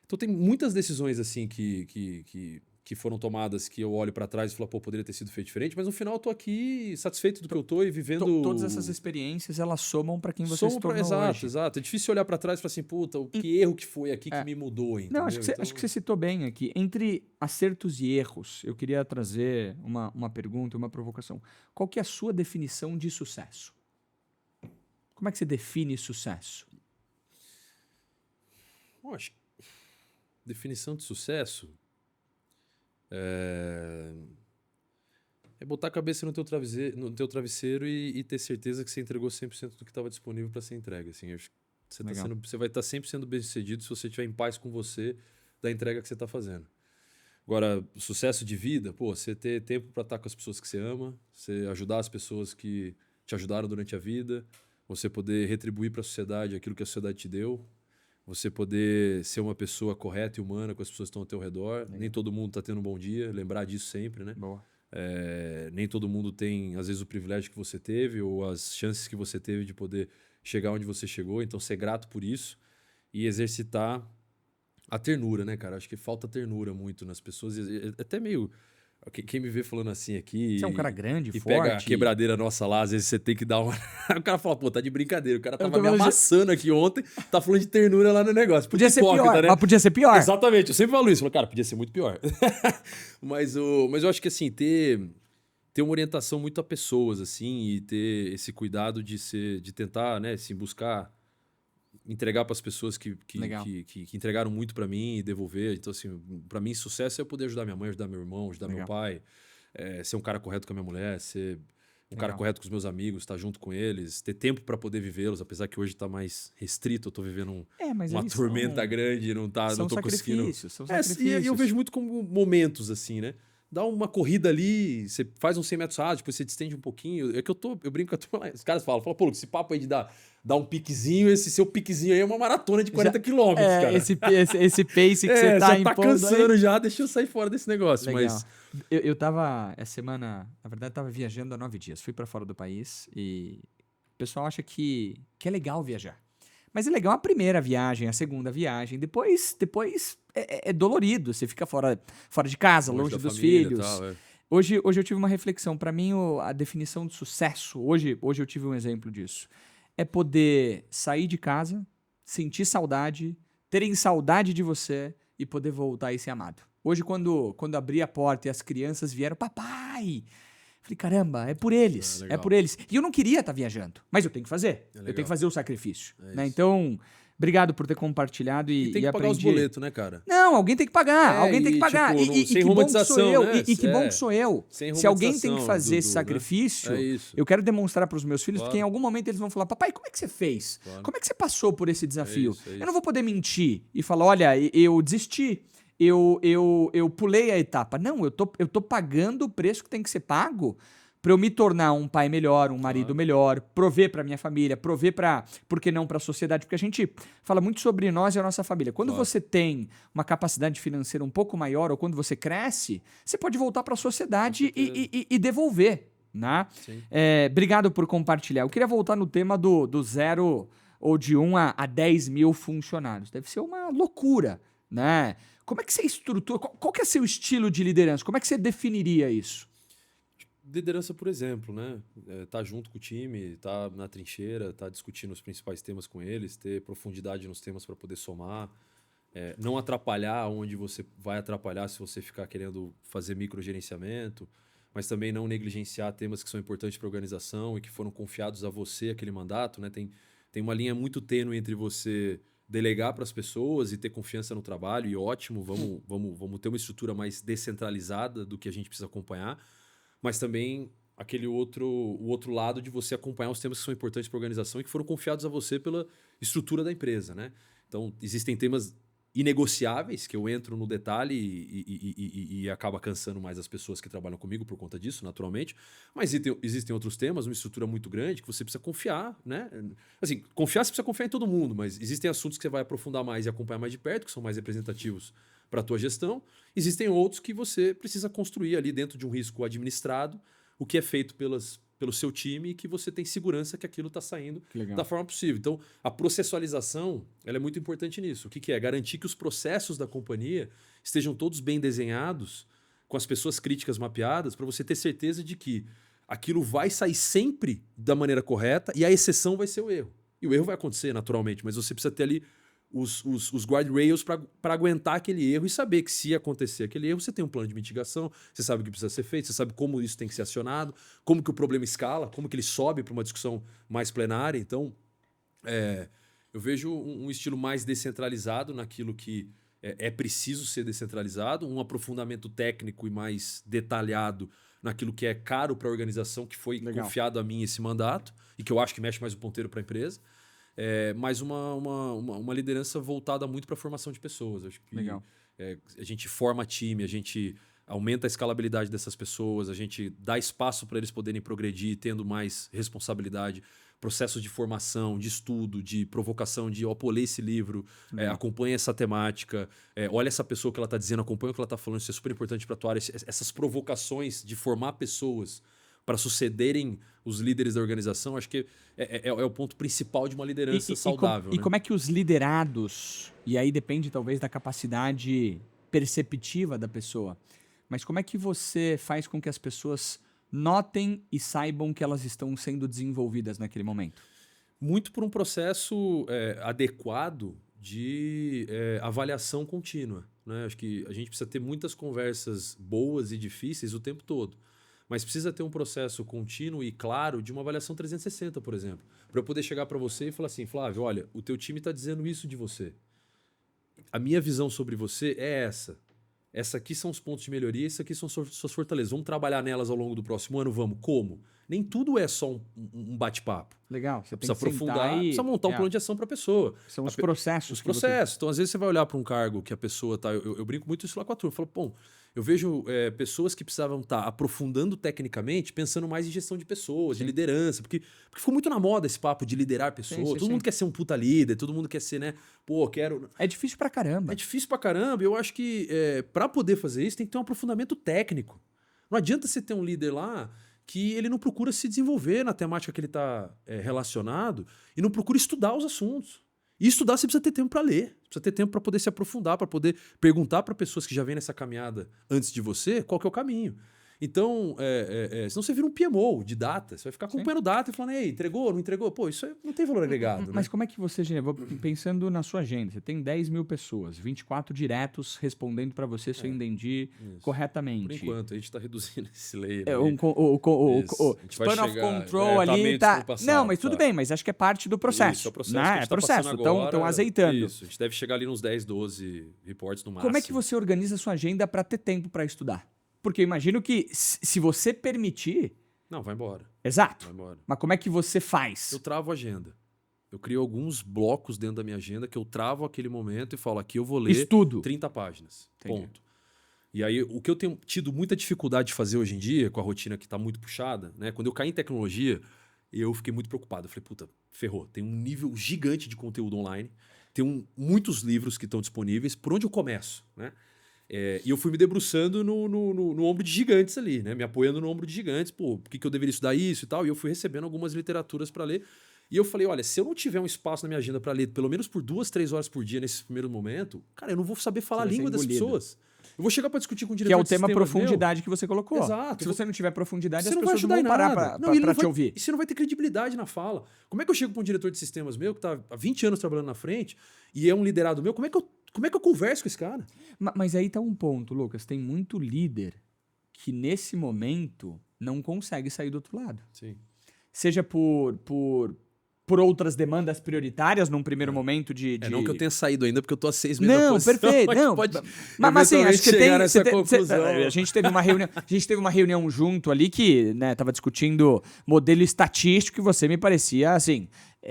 Então tem muitas decisões assim que foram tomadas que eu olho para trás e falo, pô, poderia ter sido feito diferente, mas no final eu tô aqui satisfeito do que eu tô e vivendo... Todas essas experiências, elas somam para quem você se tornou hoje. Exato. É difícil olhar para trás e falar assim, puta, que erro que foi aqui que me mudou, entendeu? Não, acho que você citou bem aqui. Entre acertos e erros, eu queria trazer uma pergunta, uma provocação. Qual que é a sua definição de sucesso? Como é que você define sucesso? Bom, acho que definição de sucesso... É botar a cabeça no teu travesseiro e ter certeza que você entregou 100% do que estava disponível para ser entregue. Assim, acho que você vai estar sempre sendo bem-sucedido se você estiver em paz com você da entrega que você está fazendo. Agora, sucesso de vida, pô, você ter tempo para estar com as pessoas que você ama, você ajudar as pessoas que te ajudaram durante a vida, você poder retribuir para a sociedade aquilo que a sociedade te deu, você poder ser uma pessoa correta e humana com as pessoas que estão ao teu redor. Nem todo mundo está tendo um bom dia, lembrar disso sempre, né? Boa. Nem todo mundo tem, às vezes, o privilégio que você teve ou as chances que você teve de poder chegar onde você chegou. Então, ser grato por isso e exercitar a ternura, né, cara? Acho que falta ternura muito nas pessoas. Até meio... Quem me vê falando assim aqui... Você é um cara grande, e forte. Pega a quebradeira nossa lá, às vezes você tem que dar uma... O cara fala, pô, tá de brincadeira. O cara tava me amassando aqui ontem, tá falando de ternura lá no negócio. Podia ser pior, né? Mas podia ser pior. Exatamente, eu sempre falo isso. Falo, cara, podia ser muito pior. mas eu acho que, assim, ter uma orientação muito a pessoas, assim, e ter esse cuidado de tentar, né, assim, buscar... entregar para as pessoas que entregaram muito para mim e devolver. Então, assim, para mim, sucesso é eu poder ajudar minha mãe, ajudar meu irmão, ajudar meu pai, ser um cara correto com a minha mulher, ser um cara correto com os meus amigos, estar junto com eles, ter tempo para poder vivê-los, apesar que hoje está mais restrito, eu estou vivendo uma tormenta grande, não tô conseguindo. São sacrifícios. E eu vejo muito como momentos, assim, né? Dá uma corrida ali, você faz uns 100 metros rasos, depois você distende um pouquinho. É que eu brinco com a turma lá. Os caras falam, pô, esse papo aí de dar um piquezinho, esse seu piquezinho aí é uma maratona de 40 quilômetros, cara. Esse pace que você tá impondo cansando aí. Já, deixa eu sair fora desse negócio. Legal. Mas eu tava, essa semana, na verdade, tava viajando há 9 dias. Fui pra fora do país e o pessoal acha que é legal viajar. Mas é legal a primeira viagem, a segunda viagem. Depois é dolorido. Você fica fora de casa, longe dos filhos. Tal, Hoje eu tive uma reflexão. Para mim, a definição de sucesso, hoje eu tive um exemplo disso. É poder sair de casa, sentir saudade, terem saudade de você e poder voltar e ser amado. Hoje, quando abri a porta e as crianças vieram, papai... Falei, caramba, é por eles, é por eles. E eu não queria estar viajando, mas eu tenho que fazer. Eu tenho que fazer o sacrifício. Né? Então, obrigado por ter compartilhado e tem que pagar os boletos, né, cara? Não, alguém tem que pagar, alguém tem que pagar. Tipo, e sem que bom que sou eu, né? e que bom que sou eu. Se alguém tem que fazer esse né? sacrifício, eu quero demonstrar para os meus filhos, porque em algum momento eles vão falar, papai, como é que você fez? Como é que você passou por esse desafio? Eu não vou poder mentir e falar, olha, eu desisti. Eu pulei a etapa. Não, eu tô pagando o preço que tem que ser pago para eu me tornar um pai melhor, um marido melhor, prover para minha família, prover para, por que não para a sociedade? Porque a gente fala muito sobre nós e a nossa família. Quando você tem uma capacidade financeira um pouco maior ou quando você cresce, você pode voltar para a sociedade e devolver, né? Obrigado por compartilhar. Eu queria voltar no tema do zero ou de 1 a 10 mil funcionários. Deve ser uma loucura, né? Como é que você estrutura? Qual que é seu estilo de liderança? Como é que você definiria isso? Liderança, por exemplo, né? Tá junto com o time, tá na trincheira, tá discutindo os principais temas com eles, ter profundidade nos temas para poder somar, não atrapalhar onde você vai atrapalhar se você ficar querendo fazer microgerenciamento, mas também não negligenciar temas que são importantes para a organização e que foram confiados a você aquele mandato, né? Tem uma linha muito tênue entre você delegar para as pessoas e ter confiança no trabalho, e ótimo, vamos ter uma estrutura mais descentralizada do que a gente precisa acompanhar, mas também o outro lado de você acompanhar os temas que são importantes para a organização e que foram confiados a você pela estrutura da empresa, né? Então, existem temas inegociáveis que eu entro no detalhe e acaba cansando mais as pessoas que trabalham comigo por conta disso, naturalmente. Mas existem outros temas, uma estrutura muito grande que você precisa confiar, né? Assim, confiar, você precisa confiar em todo mundo, mas existem assuntos que você vai aprofundar mais e acompanhar mais de perto, que são mais representativos para a tua gestão. Existem outros que você precisa construir ali dentro de um risco administrado, o que é feito pelo seu time e que você tem segurança que aquilo está saindo da forma possível. Então, a processualização ela é muito importante nisso. O que é? Garantir que os processos da companhia estejam todos bem desenhados, com as pessoas críticas mapeadas, para você ter certeza de que aquilo vai sair sempre da maneira correta e a exceção vai ser o erro. E o erro vai acontecer naturalmente, mas você precisa ter ali os guardrails para aguentar aquele erro e saber que se acontecer aquele erro, você tem um plano de mitigação, você sabe o que precisa ser feito, você sabe como isso tem que ser acionado, como que o problema escala, como que ele sobe para uma discussão mais plenária. Então, eu vejo um estilo mais descentralizado naquilo que é preciso ser descentralizado, um aprofundamento técnico e mais detalhado naquilo que é caro para a organização, que foi confiado a mim esse mandato e que eu acho que mexe mais o ponteiro para a empresa. Mas uma liderança voltada muito para a formação de pessoas. Acho que a gente forma time, a gente aumenta a escalabilidade dessas pessoas, a gente dá espaço para eles poderem progredir, tendo mais responsabilidade, processos de formação, de estudo, de provocação, de lê esse livro, acompanha essa temática, olha essa pessoa que ela está dizendo, acompanha o que ela está falando, isso é super importante para a tua área. Essas provocações de formar pessoas para sucederem os líderes da organização, acho que é o ponto principal de uma liderança saudável. E como é que os liderados, e aí depende talvez da capacidade perceptiva da pessoa, mas como é que você faz com que as pessoas notem e saibam que elas estão sendo desenvolvidas naquele momento? Muito por um processo adequado de avaliação contínua, né? Acho que a gente precisa ter muitas conversas boas e difíceis o tempo todo. Mas precisa ter um processo contínuo e claro de uma avaliação 360, por exemplo. Para eu poder chegar para você e falar assim, Flávio, olha, o teu time está dizendo isso de você. A minha visão sobre você é essa. Essa aqui são os pontos de melhoria, isso aqui são suas fortalezas. Vamos trabalhar nelas ao longo do próximo ano? Vamos. Como? Nem tudo é só um bate-papo. Legal. Você precisa aprofundar, precisa montar um plano de ação para a pessoa. São os processos. Os processos. Então, às vezes, você vai olhar para um cargo que a pessoa está... Eu brinco muito isso lá com a turma. Eu falo, bom, eu vejo pessoas que precisavam estar aprofundando tecnicamente, pensando mais em gestão de pessoas, de liderança. Porque ficou muito na moda esse papo de liderar pessoas. Todo mundo quer ser um puta líder, todo mundo quer ser, né? Pô, quero... É difícil pra caramba. É difícil pra caramba. Eu acho que para poder fazer isso tem que ter um aprofundamento técnico. Não adianta você ter um líder lá que ele não procura se desenvolver na temática que ele está relacionado e não procura estudar os assuntos. E estudar você precisa ter tempo para ler, precisa ter tempo para poder se aprofundar, para poder perguntar para pessoas que já vêm nessa caminhada antes de você qual que é o caminho. Então, senão você vira um PMO de data, você vai ficar acompanhando data e falando, ei, entregou, não entregou? Pô, isso não tem valor agregado. Mas né? como é que você, Geneva, pensando na sua agenda, você tem 10 mil pessoas, 24 diretos respondendo para você se eu entendi corretamente. Por enquanto, a gente está reduzindo esse layer. O span of control ali tá... Não, mas tudo bem, mas acho que é parte do processo. Isso, é o processo né? que a gente tá passando agora. Estão azeitando. Isso, a gente deve chegar ali nos 10, 12 reports no máximo. Como é que você organiza a sua agenda para ter tempo para estudar? Porque eu imagino que se você permitir... Não, vai embora. Exato. Vai embora. Mas como é que você faz? Eu travo a agenda. Eu crio alguns blocos dentro da minha agenda que eu travo aquele momento e falo, aqui eu vou ler Estudo. 30 páginas. Entendi. Ponto. E aí, o que eu tenho tido muita dificuldade de fazer hoje em dia, com a rotina que está muito puxada, né? Quando eu caí em tecnologia, eu fiquei muito preocupado. Eu falei, puta, ferrou. Tem um nível gigante de conteúdo online, tem muitos livros que estão disponíveis. Por onde eu começo, né? E eu fui me debruçando no ombro de gigantes ali, né? Me apoiando no ombro de gigantes. Pô, por que eu deveria estudar isso e tal? E eu fui recebendo algumas literaturas para ler. E eu falei, olha, se eu não tiver um espaço na minha agenda para ler pelo menos por 2, 3 horas por dia nesse primeiro momento, cara, eu não vou saber falar a língua das pessoas. Eu vou chegar para discutir com o diretor que é o tema de profundidade que você colocou. Exato. Se você não tiver profundidade, você as não vai pessoas não vão parar para te ouvir. E você não vai ter credibilidade na fala. Como é que eu chego para um diretor de sistemas meu que está há 20 anos trabalhando na frente e é um liderado meu? Como é que eu converso com esse cara? Mas aí tá um ponto, Lucas. Tem muito líder que nesse momento não consegue sair do outro lado. Sim. Seja por outras demandas prioritárias num primeiro momento de... Não que eu tenha saído ainda, porque eu tô há 6 meses Não, perfeito. Não, mas assim, acho que tem... A gente teve uma reunião junto ali que, né, tava discutindo modelo estatístico e você me parecia, assim,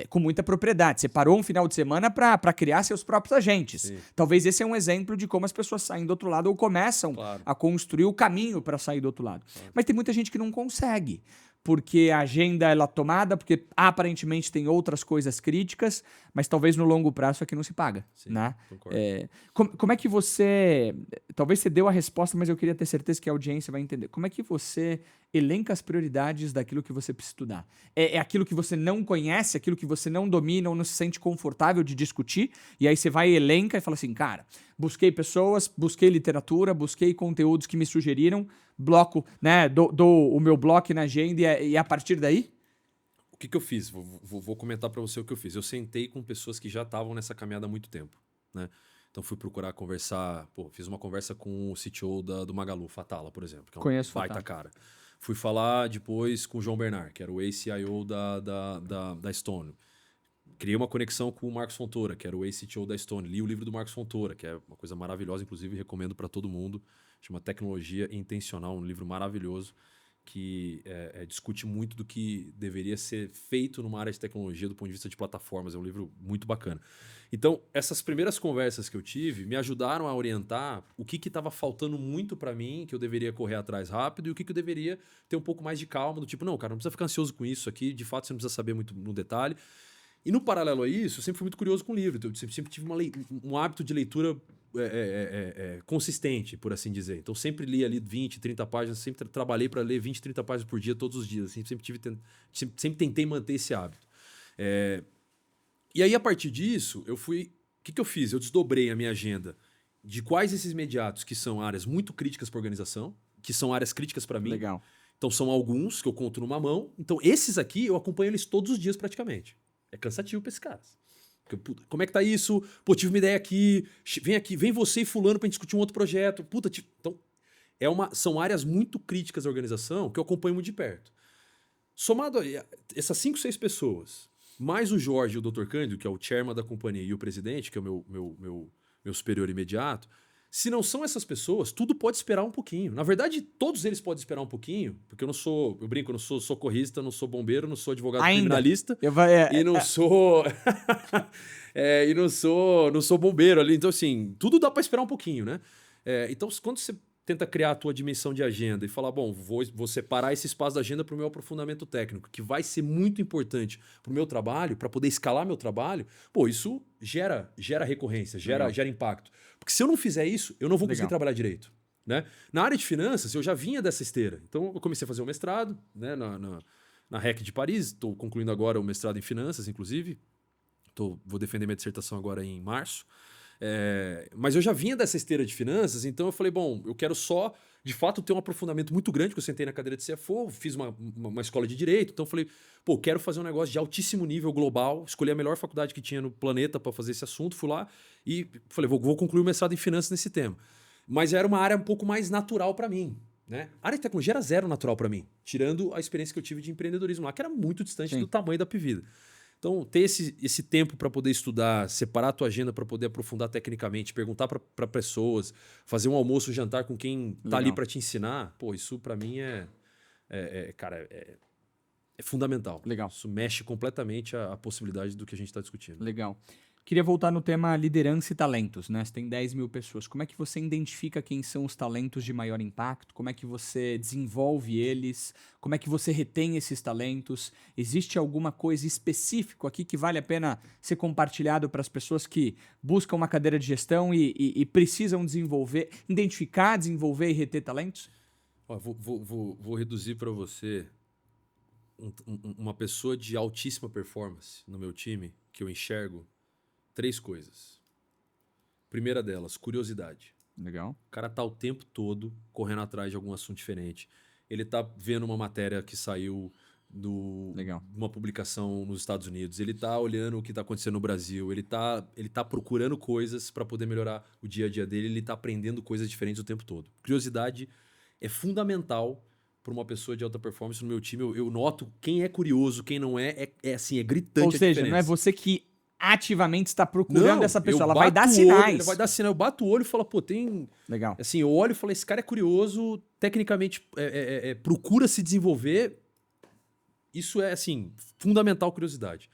com muita propriedade. Você parou um final de semana para criar seus próprios agentes. Sim. Talvez esse é um exemplo de como as pessoas saem do outro lado ou começam a construir o caminho para sair do outro lado. Mas tem muita gente que não consegue. Porque a agenda ela é tomada, porque aparentemente tem outras coisas críticas, mas talvez no longo prazo isso aqui não se paga. Sim, né? Concordo. Como é que você... Talvez você deu a resposta, mas eu queria ter certeza que a audiência vai entender. Como é que você elenca as prioridades daquilo que você precisa estudar? É aquilo que você não conhece, aquilo que você não domina ou não se sente confortável de discutir, e aí você vai e elenca e fala assim, cara, busquei pessoas, busquei literatura, busquei conteúdos que me sugeriram, bloco, né, dou o meu bloco na agenda e a partir daí? O que eu fiz? Vou comentar para você o que eu fiz. Eu sentei com pessoas que já estavam nessa caminhada há muito tempo, né? Então fui procurar conversar, fiz uma conversa com o CTO do Magalu, Fatala, por exemplo, que é um Conheço baita Fatala. cara. Fui falar depois com o João Bernard, que era o ex-CIO da Stone. Criei uma conexão com o Marcos Fontoura, que era o ex-CTO da Stone. Li o livro do Marcos Fontoura, que é uma coisa maravilhosa, inclusive recomendo para todo mundo. Chama Tecnologia Intencional, um livro maravilhoso que discute muito do que deveria ser feito numa área de tecnologia do ponto de vista de plataformas. É um livro muito bacana. Então, essas primeiras conversas que eu tive me ajudaram a orientar o que estava faltando muito para mim, que eu deveria correr atrás rápido, e o que eu deveria ter um pouco mais de calma, do tipo, não, cara, não precisa ficar ansioso com isso aqui, de fato você não precisa saber muito no detalhe. E no paralelo a isso, eu sempre fui muito curioso com o livro. Eu sempre tive um hábito de leitura consistente, por assim dizer. Então, sempre li ali 20, 30 páginas, sempre trabalhei para ler 20, 30 páginas por dia, todos os dias. Assim, sempre tentei manter esse hábito. E aí, a partir disso, eu fui... O que eu fiz? Eu desdobrei a minha agenda de quais esses imediatos que são áreas muito críticas para a organização, que são áreas críticas para mim. Legal. Então, são alguns que eu conto numa mão. Então, esses aqui, eu acompanho eles todos os dias praticamente. É cansativo para esses caras. Puta, como é que tá isso? Pô, tive uma ideia aqui. Vem você e fulano pra gente discutir um outro projeto. Puta, então, são áreas muito críticas da organização que eu acompanho muito de perto. Somado a essas 5, 6 pessoas, mais o Jorge e o Dr. Cândido, que é o chairman da companhia, e o presidente, que é o meu superior imediato, se não são essas pessoas, tudo pode esperar um pouquinho. Na verdade, todos eles podem esperar um pouquinho, porque eu brinco, eu não sou socorrista, não sou bombeiro, não sou advogado criminalista e não sou não sou bombeiro ali. Então, assim, tudo dá para esperar um pouquinho, né? Então, quando você tenta criar a tua dimensão de agenda e falar, bom, vou separar esse espaço da agenda para o meu aprofundamento técnico, que vai ser muito importante para o meu trabalho, para poder escalar meu trabalho, pô, isso gera recorrência, gera impacto. Porque se eu não fizer isso, eu não vou conseguir trabalhar direito. Né? Na área de finanças, eu já vinha dessa esteira. Então, eu comecei a fazer o mestrado, né, na REC de Paris. Estou concluindo agora o mestrado em finanças, inclusive. Vou defender minha dissertação agora em março. Mas eu já vinha dessa esteira de finanças, então eu falei, bom, eu quero só, de fato, ter um aprofundamento muito grande, que eu sentei na cadeira de CFO, fiz uma escola de Direito, então eu falei, pô, quero fazer um negócio de altíssimo nível global, escolhi a melhor faculdade que tinha no planeta para fazer esse assunto, fui lá e falei, vou concluir o mestrado em finanças nesse tema. Mas era uma área um pouco mais natural para mim. Né? A área de tecnologia era zero natural para mim, tirando a experiência que eu tive de empreendedorismo lá, que era muito distante do tamanho da Pvida. Então, ter esse tempo para poder estudar, separar a tua agenda para poder aprofundar tecnicamente, perguntar para pessoas, fazer um almoço, um jantar com quem tá ali para te ensinar, pô, isso para mim cara, é fundamental. Legal. Isso mexe completamente a possibilidade do que a gente está discutindo. Legal. Queria voltar no tema liderança e talentos, né? Você tem 10 mil pessoas. Como é que você identifica quem são os talentos de maior impacto? Como é que você desenvolve eles? Como é que você retém esses talentos? Existe alguma coisa específica aqui que vale a pena ser compartilhado para as pessoas que buscam uma cadeira de gestão e precisam desenvolver, identificar, desenvolver e reter talentos? Ó, vou reduzir para você uma pessoa de altíssima performance no meu time que eu enxergo 3 coisas. Primeira delas, curiosidade. Legal. O cara tá o tempo todo correndo atrás de algum assunto diferente. Ele tá vendo uma matéria que saiu de uma publicação nos Estados Unidos. Ele tá olhando o que tá acontecendo no Brasil. Ele tá procurando coisas para poder melhorar o dia a dia dele. Ele tá aprendendo coisas diferentes o tempo todo. Curiosidade é fundamental para uma pessoa de alta performance no meu time. Eu noto quem é curioso, quem não assim, é gritante. Ou seja, não é você que ativamente está procurando essa pessoa, ela vai dar sinais. Ela vai dar sinal, eu bato o olho e falo, pô, tem... Legal. Assim, eu olho e falo, esse cara é curioso, tecnicamente procura se desenvolver. Isso é, assim, fundamental curiosidade.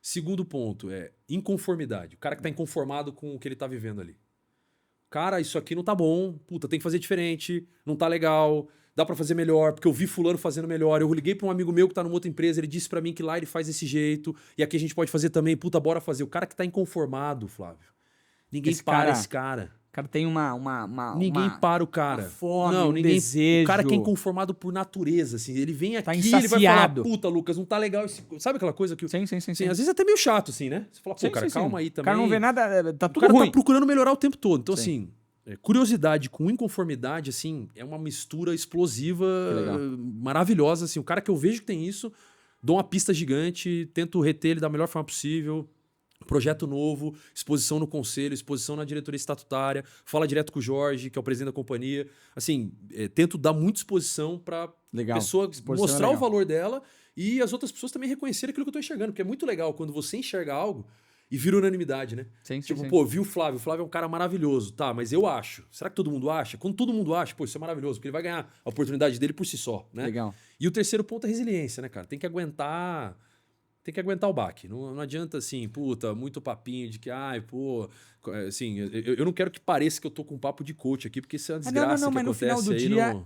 Segundo ponto é inconformidade. O cara que tá inconformado com o que ele tá vivendo ali. Cara, isso aqui não tá bom, puta, tem que fazer diferente, não tá legal, dá pra fazer melhor, porque eu vi fulano fazendo melhor. Eu liguei pra um amigo meu que tá numa outra empresa, ele disse pra mim que lá ele faz desse jeito, e aqui a gente pode fazer também, puta, bora fazer. O cara que tá inconformado, Flávio, ninguém para esse cara. O cara tem ninguém para o cara. Uma fome, ninguém, desejo. O cara que é inconformado por natureza, assim, ele vem aqui, tá ele vai falar, puta, Lucas, não tá legal esse... Sabe aquela coisa que... Sim. Às vezes é até meio chato, assim, né? Você fala, pô, cara, calma aí também. O cara não vê nada, tá tudo ruim. O cara tá procurando melhorar o tempo todo. Então, assim... curiosidade com inconformidade, assim, é uma mistura explosiva, maravilhosa, assim. O cara que eu vejo que tem isso, dou uma pista gigante, tento reter ele da melhor forma possível, projeto novo, exposição no conselho, exposição na diretoria estatutária, fala direto com o Jorge, que é o presidente da companhia. Assim, tento dar muita exposição para a pessoa mostrar o valor dela e as outras pessoas também reconhecerem aquilo que eu estou enxergando, porque é muito legal quando você enxerga algo e vira unanimidade, né? Sim, pô, viu o Flávio? O Flávio é um cara maravilhoso. Tá, mas eu acho. Será que todo mundo acha? Quando todo mundo acha, pô, isso é maravilhoso, porque ele vai ganhar a oportunidade dele por si só, né? Legal. E o terceiro ponto é resiliência, né, cara? Tem que aguentar o baque. Não adianta, assim, puta, muito papinho de que, pô... Assim, eu não quero que pareça que eu tô com um papo de coach aqui, porque isso é uma desgraça que mas acontece no final do aí. dia...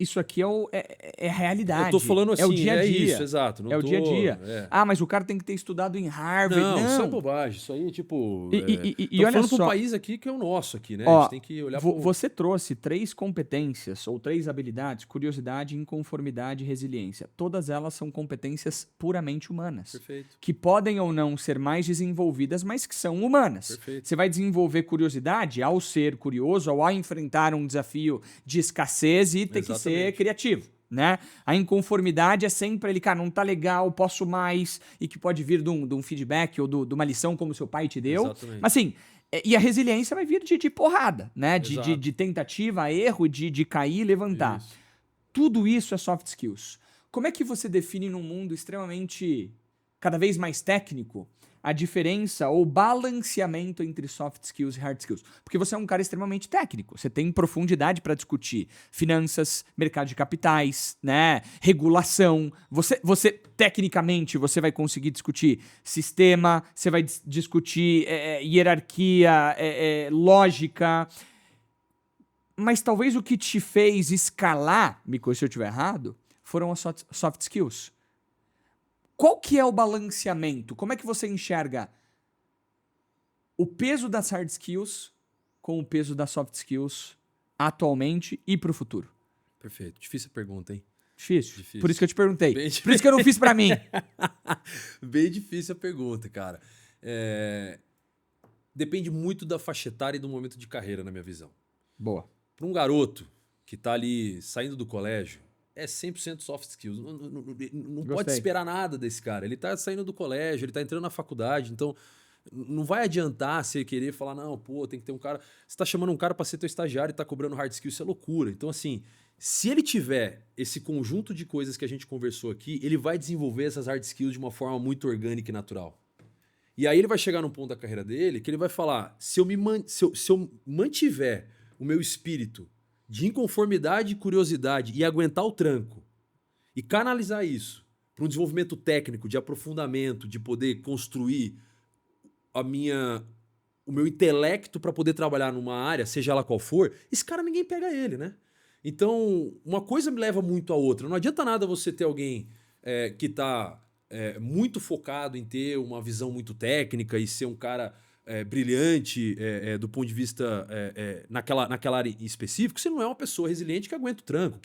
Isso aqui é a realidade. Eu tô falando assim, é o dia a dia. Isso, exato. O dia a dia. Mas o cara tem que ter estudado em Harvard. Não, isso é bobagem. Isso aí, tipo... E olha falando só, para um país aqui que é o nosso aqui, né? A gente tem que olhar Você trouxe 3 competências ou 3 habilidades: curiosidade, inconformidade e resiliência. Todas elas são competências puramente humanas. Perfeito. Que podem ou não ser mais desenvolvidas, mas que são humanas. Perfeito. Você vai desenvolver curiosidade ao ser curioso, ao enfrentar um desafio de escassez e ter que ser criativo, né? A inconformidade é sempre ele, cara, não tá legal, posso mais, e que pode vir de um feedback ou de uma lição como seu pai te deu. Exatamente. Mas assim, e a resiliência vai vir de porrada, né? De tentativa, erro, de cair e levantar. Isso. Tudo isso é soft skills. Como é que você define num mundo extremamente, cada vez mais técnico, a diferença ou balanceamento entre soft skills e hard skills? Porque você é um cara extremamente técnico, você tem profundidade para discutir finanças, mercado de capitais, né, regulação. Você tecnicamente, você vai conseguir discutir sistema, você vai discutir hierarquia, lógica. Mas talvez o que te fez escalar, me corrija se eu estiver errado, foram as soft skills. Qual que é o balanceamento? Como é que você enxerga o peso das hard skills com o peso das soft skills atualmente e para o futuro? Perfeito. Difícil a pergunta, hein? Difícil. Por isso que eu te perguntei. Por isso que eu não fiz para mim. Bem difícil a pergunta, cara. Depende muito da faixa etária e do momento de carreira, na minha visão. Boa. Para um garoto que está ali saindo do colégio, é 100% soft skills. Não pode esperar nada desse cara. Ele tá saindo do colégio, ele tá entrando na faculdade, então não vai adiantar você querer falar, não, pô, tem que ter um cara... Você tá chamando um cara para ser teu estagiário e tá cobrando hard skills, isso é loucura. Então, assim, se ele tiver esse conjunto de coisas que a gente conversou aqui, ele vai desenvolver essas hard skills de uma forma muito orgânica e natural. E aí ele vai chegar num ponto da carreira dele que ele vai falar, se eu mantiver o meu espírito de inconformidade e curiosidade e aguentar o tranco e canalizar isso para um desenvolvimento técnico, de aprofundamento, de poder construir o meu intelecto para poder trabalhar numa área, seja ela qual for, esse cara ninguém pega ele, né? Então, uma coisa me leva muito a outra. Não adianta nada você ter alguém que está muito focado em ter uma visão muito técnica e ser um cara brilhante do ponto de vista naquela área em específico, você não é uma pessoa resiliente que aguenta o tranco,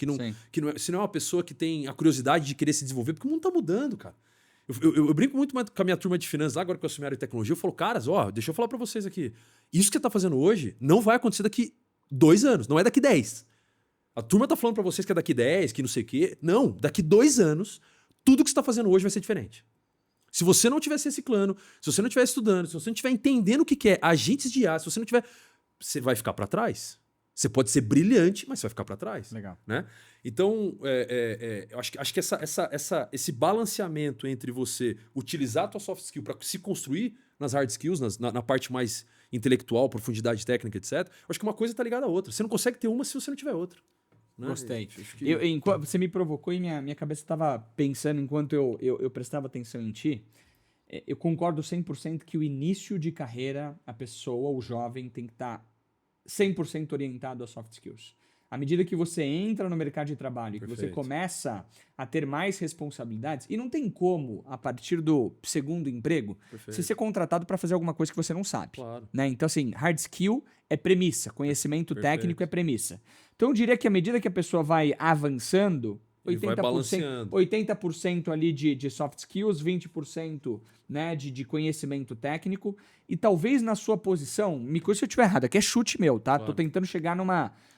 você não é uma pessoa que tem a curiosidade de querer se desenvolver, porque o mundo está mudando, cara. Eu brinco muito com a minha turma de finanças, agora que eu assumi a área de tecnologia, eu falo, caras, deixa eu falar para vocês aqui, isso que você está fazendo hoje não vai acontecer daqui 2 anos, não é daqui 10. A turma tá falando para vocês que é daqui 10, que não sei o quê. Não, daqui 2 anos, tudo que você está fazendo hoje vai ser diferente. Se você não estiver se reciclando, se você não estiver estudando, se você não estiver entendendo o que é agentes de IA, se você não tiver, você vai ficar para trás. Você pode ser brilhante, mas você vai ficar para trás. Legal. Né? Então, eu acho que esse balanceamento entre você utilizar a tua soft skill para se construir nas hard skills, na parte mais intelectual, profundidade técnica, etc. Eu acho que uma coisa está ligada à outra. Você não consegue ter uma se você não tiver outra. Né? Gostei. Você me provocou e minha cabeça estava pensando enquanto eu prestava atenção em ti. Eu concordo 100% que o início de carreira, a pessoa, o jovem, tem que estar 100% orientado a soft skills. À medida que você entra no mercado de trabalho, que você começa a ter mais responsabilidades, e não tem como, a partir do segundo emprego, você ser contratado para fazer alguma coisa que você não sabe. Claro. Né? Então, assim, hard skill é premissa, conhecimento técnico é premissa. Então, eu diria que à medida que a pessoa vai avançando, 80% ali de soft skills, 20% né, de conhecimento técnico, e talvez na sua posição, me corrija se eu estiver errado, aqui é chute meu, tá? Claro. Tô tentando chegar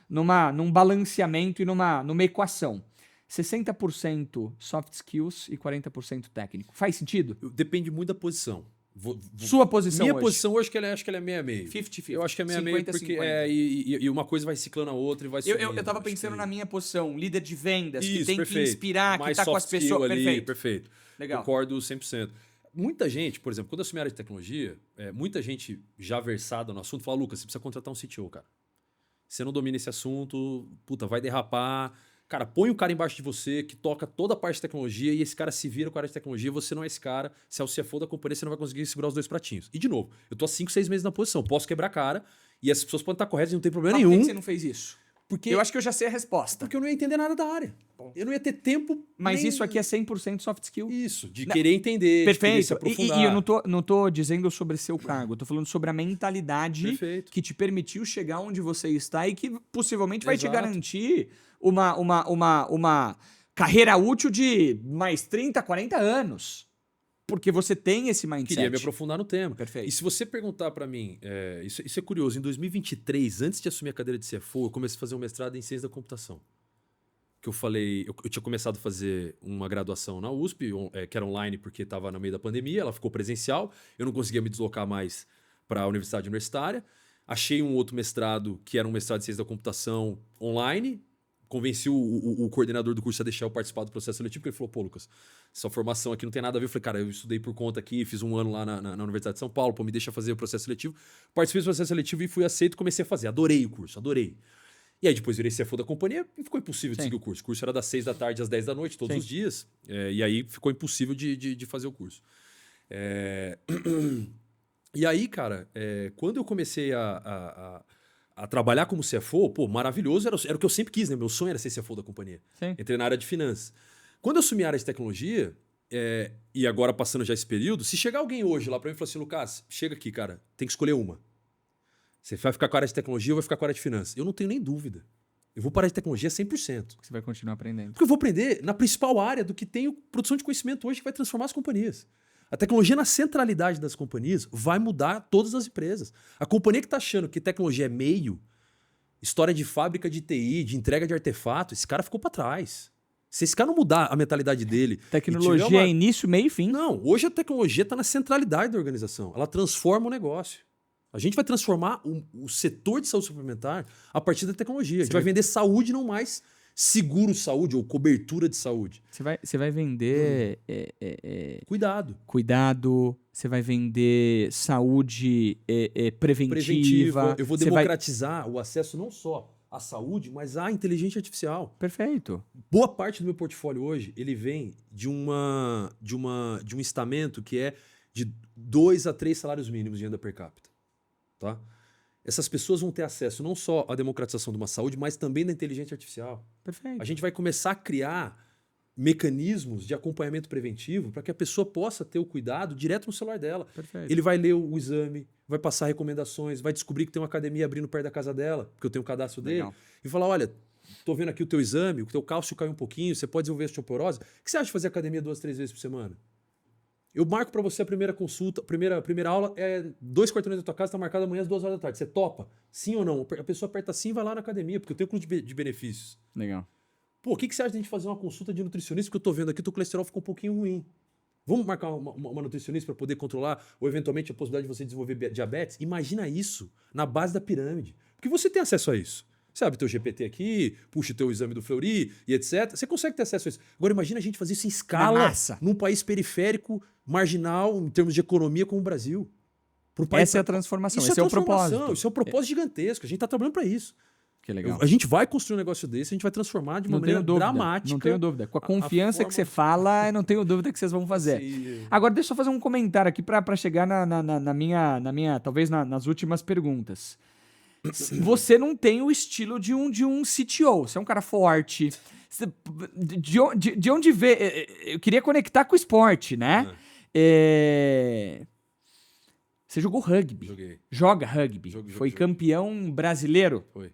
num balanceamento e numa equação. 60% soft skills e 40% técnico. Faz sentido? Depende muito da posição. Sua posição Minha hoje? Posição hoje, acho que ela é meia-meia. 50-50. Eu acho que é meia-meia porque e uma coisa vai ciclando a outra e vai subindo. Eu tava pensando na minha posição, líder de vendas, isso, que tem que inspirar, mais que tá com as pessoas. Ali, perfeito. Legal. Concordo 100%. Muita gente, por exemplo, quando eu assumi a área de tecnologia, muita gente já versada no assunto fala, Lucas, você precisa contratar um CTO, cara. Você não domina esse assunto, puta, vai derrapar. Cara, põe um cara embaixo de você que toca toda a parte de tecnologia e esse cara se vira com a área de tecnologia, você não é esse cara, se é o CFO da companhia, você não vai conseguir segurar os 2 pratinhos. E de novo, eu tô há 5, 6 meses na posição, posso quebrar a cara e as pessoas podem estar corretas e não tem problema nenhum. Por que você não fez isso? Porque eu acho que eu já sei a resposta. Porque eu não ia entender nada da área. Bom. Eu não ia ter tempo. Mas isso aqui é 100% soft skill. Isso, de querer entender, perfeito. De querer se aprofundar. E eu não tô dizendo sobre seu cargo, eu tô falando sobre a mentalidade que te permitiu chegar onde você está e que possivelmente vai te garantir uma carreira útil de mais 30, 40 anos. Porque você tem esse mindset. Queria me aprofundar no tema. Perfeito. E se você perguntar para mim, isso é curioso, em 2023, antes de assumir a cadeira de CFO, eu comecei a fazer um mestrado em ciência da computação. Que eu falei, eu tinha começado a fazer uma graduação na USP, que era online porque estava no meio da pandemia, ela ficou presencial, eu não conseguia me deslocar mais para a universidade universitária. Achei um outro mestrado, que era um mestrado de ciência da computação online, convenci o coordenador do curso a deixar eu participar do processo seletivo, porque ele falou, pô, Lucas, sua formação aqui não tem nada a ver. Eu falei, cara, eu estudei por conta aqui, fiz um ano lá na Universidade de São Paulo, pô, me deixa fazer o processo seletivo. Participei do processo seletivo e fui aceito e comecei a fazer. Adorei o curso, adorei. E aí depois virei CFO da companhia e ficou impossível de seguir o curso. O curso era das 6 da tarde às 10 da noite, todos os dias. E aí ficou impossível de fazer o curso. E aí, cara, quando eu comecei a trabalhar como CFO, pô, maravilhoso, era o que eu sempre quis, né? Meu sonho era ser CFO da companhia. Sim. Entrei na área de finanças. Quando eu assumi a área de tecnologia, e agora passando já esse período, se chegar alguém hoje lá pra mim e falar assim, Lucas, chega aqui, cara, tem que escolher uma. Você vai ficar com a área de tecnologia ou vai ficar com a área de finanças? Eu não tenho nem dúvida. Eu vou para a área de tecnologia 100%. Você vai continuar aprendendo. Porque eu vou aprender na principal área do que tem produção de conhecimento hoje que vai transformar as companhias. A tecnologia na centralidade das companhias vai mudar todas as empresas. A companhia que está achando que tecnologia é meio, história de fábrica de TI, de entrega de artefato, esse cara ficou para trás. Se esse cara não mudar a mentalidade dele... Tecnologia é início, meio e fim. Não, hoje a tecnologia está na centralidade da organização. Ela transforma o negócio. A gente vai transformar o setor de saúde suplementar a partir da tecnologia. A gente vai vender saúde, não mais seguro de saúde ou cobertura de saúde. Você vai vender... Cuidado. Você vai vender saúde preventiva. Eu vou democratizar o acesso não só à saúde, mas à inteligência artificial. Perfeito. Boa parte do meu portfólio hoje, ele vem de um estamento que é de 2 a 3 salários mínimos de renda per capita. Tá? Essas pessoas vão ter acesso não só à democratização de uma saúde, mas também da inteligência artificial. Perfeito. A gente vai começar a criar mecanismos de acompanhamento preventivo para que a pessoa possa ter o cuidado direto no celular dela. Perfeito. Ele vai ler o exame, vai passar recomendações, vai descobrir que tem uma academia abrindo perto da casa dela, porque eu tenho o cadastro dele, e falar, olha, tô vendo aqui o teu exame, o teu cálcio caiu um pouquinho, você pode desenvolver osteoporose. O que você acha de fazer academia 2, 3 vezes por semana? Eu marco para você a primeira consulta, primeira aula é 2 quarteirões da tua casa, está marcado amanhã às 2 horas da tarde. Você topa? Sim ou não? A pessoa aperta sim e vai lá na academia, porque eu tenho clube de benefícios. Legal. Pô, o que você acha de a gente fazer uma consulta de nutricionista? Porque eu tô vendo aqui, o teu colesterol ficou um pouquinho ruim. Vamos marcar uma nutricionista para poder controlar ou eventualmente a possibilidade de você desenvolver diabetes? Imagina isso na base da pirâmide. Porque você tem acesso a isso. Você abre teu GPT aqui, puxa o teu exame do Fleury e etc. Você consegue ter acesso a isso. Agora imagina a gente fazer isso em escala num país periférico, marginal, em termos de economia como o Brasil. Essa é a transformação, esse é o propósito. Isso é um propósito gigantesco. A gente está trabalhando para isso. Que legal. A gente vai construir um negócio desse, a gente vai transformar de uma maneira dramática. Não tenho dúvida. Com a confiança que você fala, eu não tenho dúvida que vocês vão fazer. Sim. Agora, deixa eu só fazer um comentário aqui para chegar na minha, talvez nas últimas perguntas. Você não tem o estilo de um CTO. Você é um cara forte. De onde vê... Eu queria conectar com o esporte, né? Você jogou rugby. Joguei. Joga rugby. Foi campeão brasileiro. Foi.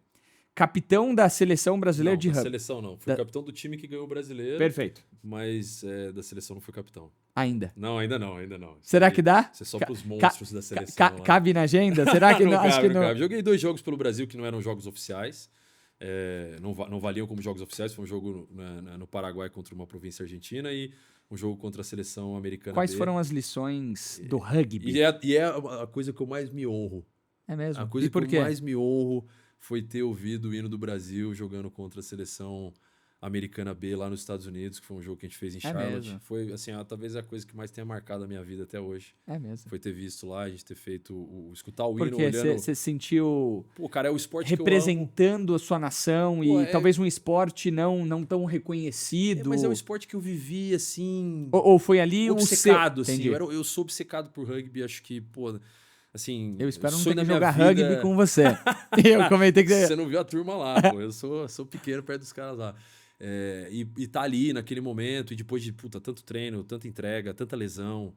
Capitão da seleção brasileira de rugby. Da seleção não. Fui capitão do time que ganhou o brasileiro. Perfeito. Mas da seleção não fui capitão. Ainda? Não, ainda não. Será que dá? Isso é só pros monstros da seleção. Cabe na agenda? Será que não? Acho que não. Cabe. Joguei 2 jogos pelo Brasil que não eram jogos oficiais. Não valiam como jogos oficiais. Foi um jogo no Paraguai contra uma província argentina e um jogo contra a seleção americana. Quais foram as lições do rugby? E é a coisa que eu mais me honro. É mesmo? A coisa que eu mais me honro foi ter ouvido o hino do Brasil jogando contra a seleção americana B lá nos Estados Unidos, que foi um jogo que a gente fez em Charlotte. Mesmo? Foi, assim, talvez a coisa que mais tenha marcado a minha vida até hoje. É mesmo? Foi ter visto lá, a gente ter feito escutar o hino olhando... Porque você sentiu... Pô, cara, é o esporte representando a sua nação e talvez um esporte não tão reconhecido. Mas é um esporte que eu vivi, assim... Ou foi ali obcecado, assim. Eu sou obcecado por rugby, acho que, pô... Assim, eu espero não ter que jogar rugby com você. Eu comentei que você não viu a turma lá, pô. Eu sou pequeno perto dos caras lá. E tá ali naquele momento, e depois de tanto treino, tanta entrega, tanta lesão,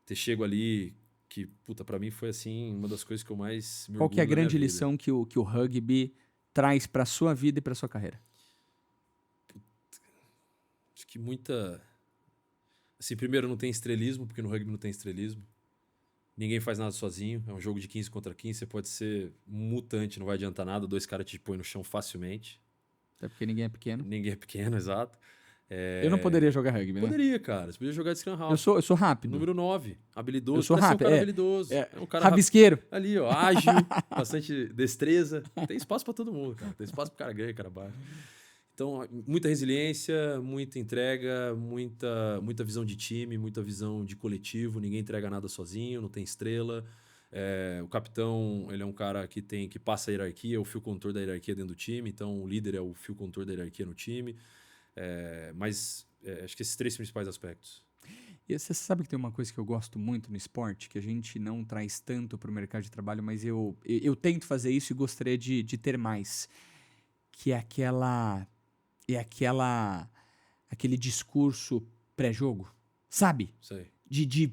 ter chego ali, que pra mim foi assim, uma das coisas que eu mais me orgulho. Qual que é a grande lição que o rugby traz pra sua vida e pra sua carreira? Acho que muita... Assim, primeiro, não tem estrelismo, porque no rugby não tem estrelismo. Ninguém faz nada sozinho, é um jogo de 15 contra 15, você pode ser mutante, não vai adiantar nada, 2 caras te põem no chão facilmente. Até porque ninguém é pequeno. Ninguém é pequeno, exato. Eu não poderia jogar rugby, né? Poderia, cara. Você poderia jogar de scrum half. Eu sou rápido. Número 9, habilidoso. Eu sou rápido. Um cara habilidoso. Um cara rabisqueiro. Ali, ó, ágil, bastante destreza. Tem espaço pra todo mundo, cara. Tem espaço pro cara grande, cara baixo. Então, muita resiliência, muita entrega, muita visão de time, muita visão de coletivo. Ninguém entrega nada sozinho, não tem estrela. O capitão, ele é um cara que passa a hierarquia, é o fio condutor da hierarquia dentro do time. Então, o líder é o fio condutor da hierarquia no time. Mas acho que esses 3 principais aspectos. E você sabe que tem uma coisa que eu gosto muito no esporte, que a gente não traz tanto para o mercado de trabalho, mas eu tento fazer isso e gostaria de ter mais. Que é aquele discurso pré-jogo, sabe? Sei. De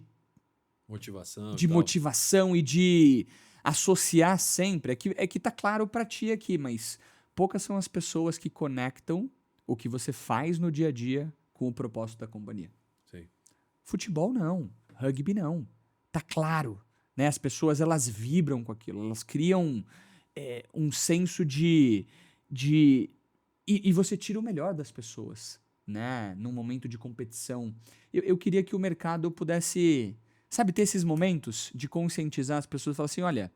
motivação. De motivação e de associar sempre. É que tá claro pra ti aqui, mas poucas são as pessoas que conectam o que você faz no dia a dia com o propósito da companhia. Sim. Futebol não, rugby não. Tá claro, né? As pessoas, elas vibram com aquilo, elas criam um senso de E você tira o melhor das pessoas, né? Num momento de competição. Eu queria que o mercado pudesse, sabe, ter esses momentos de conscientizar as pessoas e falar assim, olha,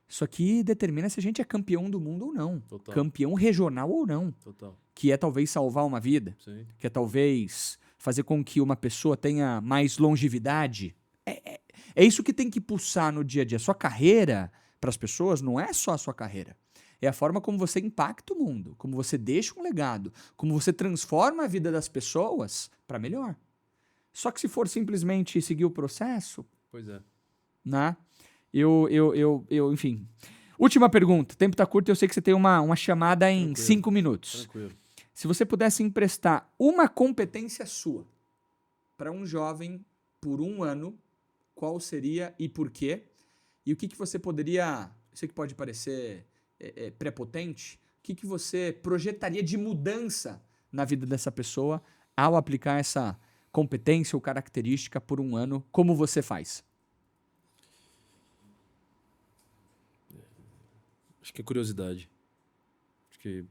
isso aqui determina se a gente é campeão do mundo ou não. Total. Campeão regional ou não. Total. Que é talvez salvar uma vida. Sim. Que é talvez fazer com que uma pessoa tenha mais longevidade. É isso que tem que pulsar no dia a dia. Sua carreira, para as pessoas, não é só a sua carreira. É a forma como você impacta o mundo, como você deixa um legado, como você transforma a vida das pessoas para melhor. Só que se for simplesmente seguir o processo, Pois é. Né? Enfim. Última pergunta. O tempo tá curto e eu sei que você tem uma chamada em 5 minutos. Tranquilo. Se você pudesse emprestar uma competência sua para um jovem por 1 ano, qual seria e por quê? E o que você poderia... Eu sei que pode parecer prepotente. O que você projetaria de mudança na vida dessa pessoa ao aplicar essa competência ou característica por 1 ano? Como você faz? Acho que é curiosidade. Acho que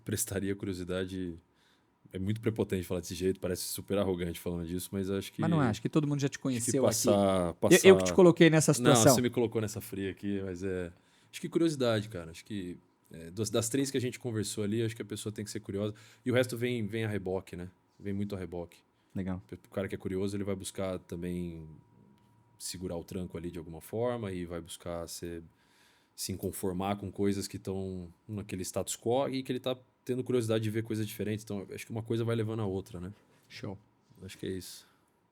prestaria curiosidade. É muito prepotente falar desse jeito, parece super arrogante falando disso, mas acho que... Mas não é, acho que todo mundo já te conheceu aqui. Passar... Eu que te coloquei nessa situação. Não, você me colocou nessa fria aqui, mas acho que curiosidade, cara. Acho que das 3 que a gente conversou ali, acho que a pessoa tem que ser curiosa. E o resto vem a reboque, né? Vem muito a reboque. Legal. O cara que é curioso, ele vai buscar também segurar o tranco ali de alguma forma e vai buscar se conformar com coisas que estão naquele status quo e que ele está tendo curiosidade de ver coisas diferentes. Então, acho que uma coisa vai levando a outra, né? Show. Acho que é isso.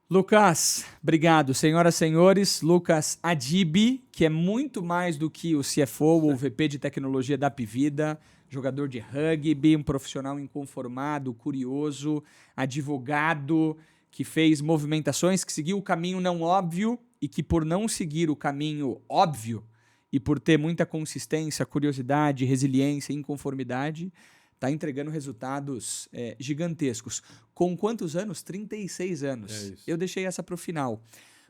Lucas, obrigado. Senhoras e senhores, Lucas Adibi, que é muito mais do que o CFO ou VP de tecnologia da Apivida, jogador de rugby, um profissional inconformado, curioso, advogado, que fez movimentações, que seguiu o caminho não óbvio e que por não seguir o caminho óbvio e por ter muita consistência, curiosidade, resiliência e inconformidade, está entregando resultados gigantescos. Com quantos anos? 36 anos. É isso. Eu deixei essa para o final.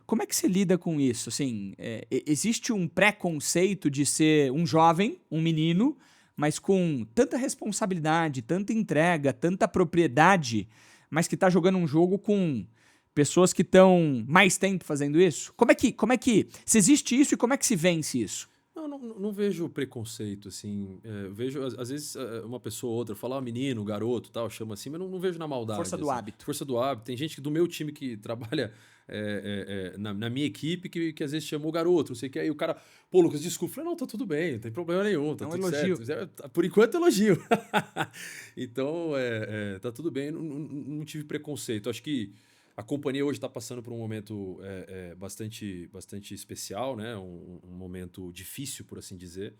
Como é que você lida com isso? Assim, existe um preconceito de ser um jovem, um menino, mas com tanta responsabilidade, tanta entrega, tanta propriedade, mas que está jogando um jogo com pessoas que estão mais tempo fazendo isso? Como é que se existe isso e como é que se vence isso? Não vejo preconceito, assim. Vejo, às vezes, uma pessoa ou outra fala, menino, garoto, tal, chama assim, mas não vejo na maldade. Força do assim. hábito. Força do hábito. Tem gente do meu time que trabalha na minha equipe que às vezes chamou garoto, não sei o que. Aí o cara, pô, Lucas, desculpa. Eu falei, não, tá tudo bem, não tem problema nenhum, tá É um tudo elogio. certo. Por enquanto, elogio. Então, tá tudo bem, não tive preconceito. Acho que a companhia hoje está passando por um momento bastante especial, né? Um momento difícil, por assim dizer.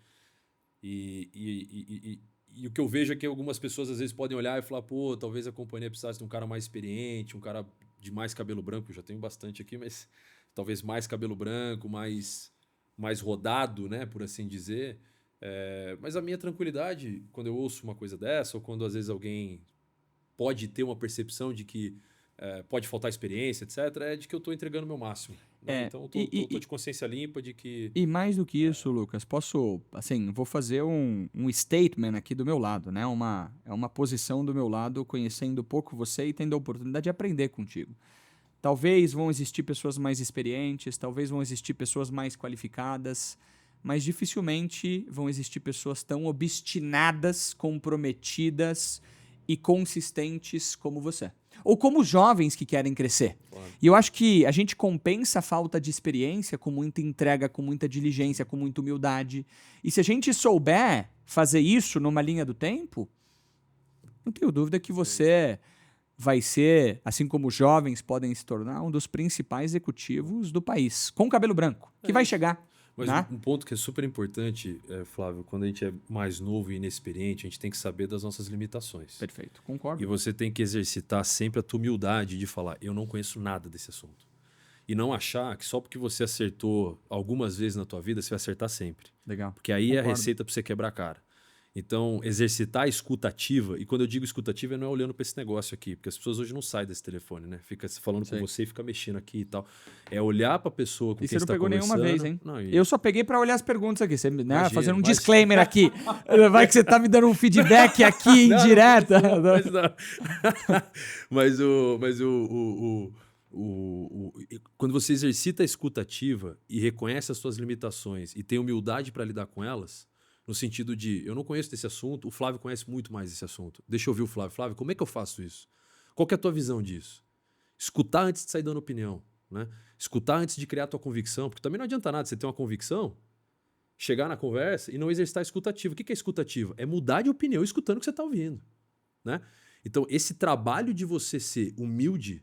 E o que eu vejo é que algumas pessoas às vezes podem olhar e falar, pô, talvez a companhia precisasse de um cara mais experiente, um cara de mais cabelo branco, eu já tenho bastante aqui, mas talvez mais cabelo branco, mais rodado, né? Por assim dizer. Mas a minha tranquilidade, quando eu ouço uma coisa dessa, ou quando às vezes alguém pode ter uma percepção de que pode faltar experiência, etc., é de que eu estou entregando o meu máximo. Né? Então, estou de consciência limpa de que... E mais do que isso, Lucas, vou fazer um statement aqui do meu lado, né? É uma posição do meu lado, conhecendo pouco você e tendo a oportunidade de aprender contigo. Talvez vão existir pessoas mais experientes, talvez vão existir pessoas mais qualificadas, mas dificilmente vão existir pessoas tão obstinadas, comprometidas e consistentes como você. Ou como jovens que querem crescer. Claro. E eu acho que a gente compensa a falta de experiência com muita entrega, com muita diligência, com muita humildade. E se a gente souber fazer isso numa linha do tempo, não tenho dúvida que você vai ser, assim como os jovens podem se tornar, um dos principais executivos do país, com cabelo branco, que vai chegar. Mas né? um ponto que é super importante, Flávio, quando a gente é mais novo e inexperiente, a gente tem que saber das nossas limitações. Perfeito, concordo. E você tem que exercitar sempre a tua humildade de falar, eu não conheço nada desse assunto. E não achar que só porque você acertou algumas vezes na tua vida, você vai acertar sempre. Legal. Porque aí é a receita para você quebrar a cara. Então, exercitar a escuta ativa, e quando eu digo escuta ativa, não é olhando para esse negócio aqui, porque as pessoas hoje não saem desse telefone, né? Fica falando com você e fica mexendo aqui e tal. É olhar para a pessoa com quem você está conversando. E você não pegou nenhuma vez, hein? Não, Eu só peguei para olhar as perguntas aqui, imagina, fazendo um disclaimer aqui. Vai que você tá me dando um feedback aqui indireto. Mas quando você exercita a escuta ativa e reconhece as suas limitações e tem humildade para lidar com elas, no sentido de, eu não conheço desse assunto, o Flávio conhece muito mais desse assunto. Deixa eu ouvir o Flávio. Flávio, como é que eu faço isso? Qual que é a tua visão disso? Escutar antes de sair dando opinião. Né? Escutar antes de criar a tua convicção, porque também não adianta nada você ter uma convicção, chegar na conversa e não exercitar a escuta ativa. O que é escuta ativa? É mudar de opinião escutando o que você está ouvindo. Né? Então, esse trabalho de você ser humilde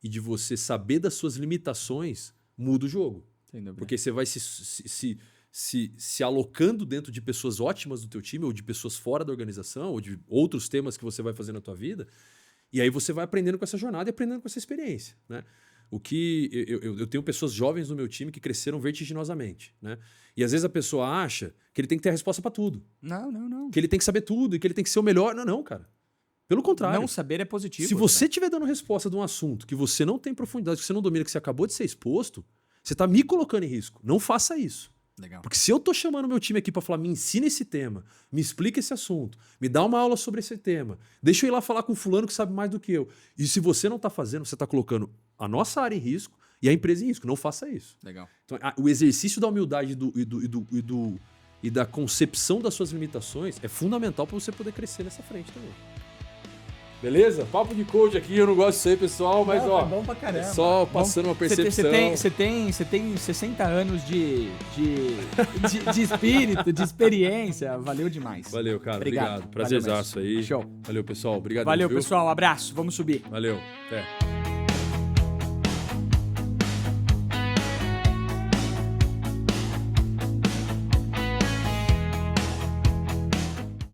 e de você saber das suas limitações muda o jogo. Sem dúvida. Porque você vai se alocando dentro de pessoas ótimas do teu time, ou de pessoas fora da organização, ou de outros temas que você vai fazer na tua vida. E aí você vai aprendendo com essa jornada e aprendendo com essa experiência, né? O que eu tenho pessoas jovens no meu time que cresceram vertiginosamente, né? E às vezes a pessoa acha que ele tem que ter a resposta para tudo. Não. Que ele tem que saber tudo e que ele tem que ser o melhor. Não, cara. Pelo contrário. Não saber é positivo. Se você estiver dando resposta de um assunto que você não tem profundidade, que você não domina, que você acabou de ser exposto, você está me colocando em risco. Não faça isso. Legal. Porque se eu tô chamando meu time aqui para falar, me ensina esse tema, me explica esse assunto, me dá uma aula sobre esse tema, deixa eu ir lá falar com fulano que sabe mais do que eu. E se você não tá fazendo, você tá colocando a nossa área em risco e a empresa em risco. Não faça isso. Legal. Então, o exercício da humildade e da concepção das suas limitações é fundamental para você poder crescer nessa frente também. Beleza? Papo de coach aqui, eu não gosto disso aí, pessoal, mas não, ó, é bom pra caramba. só passando uma percepção. Você tem 60 anos de espírito, de experiência. Valeu demais. Valeu, cara. Obrigado. Valeu Prazerzaço aí. Show. Valeu, pessoal. Obrigado. Valeu, pessoal. Abraço. Vamos subir. Valeu. Até.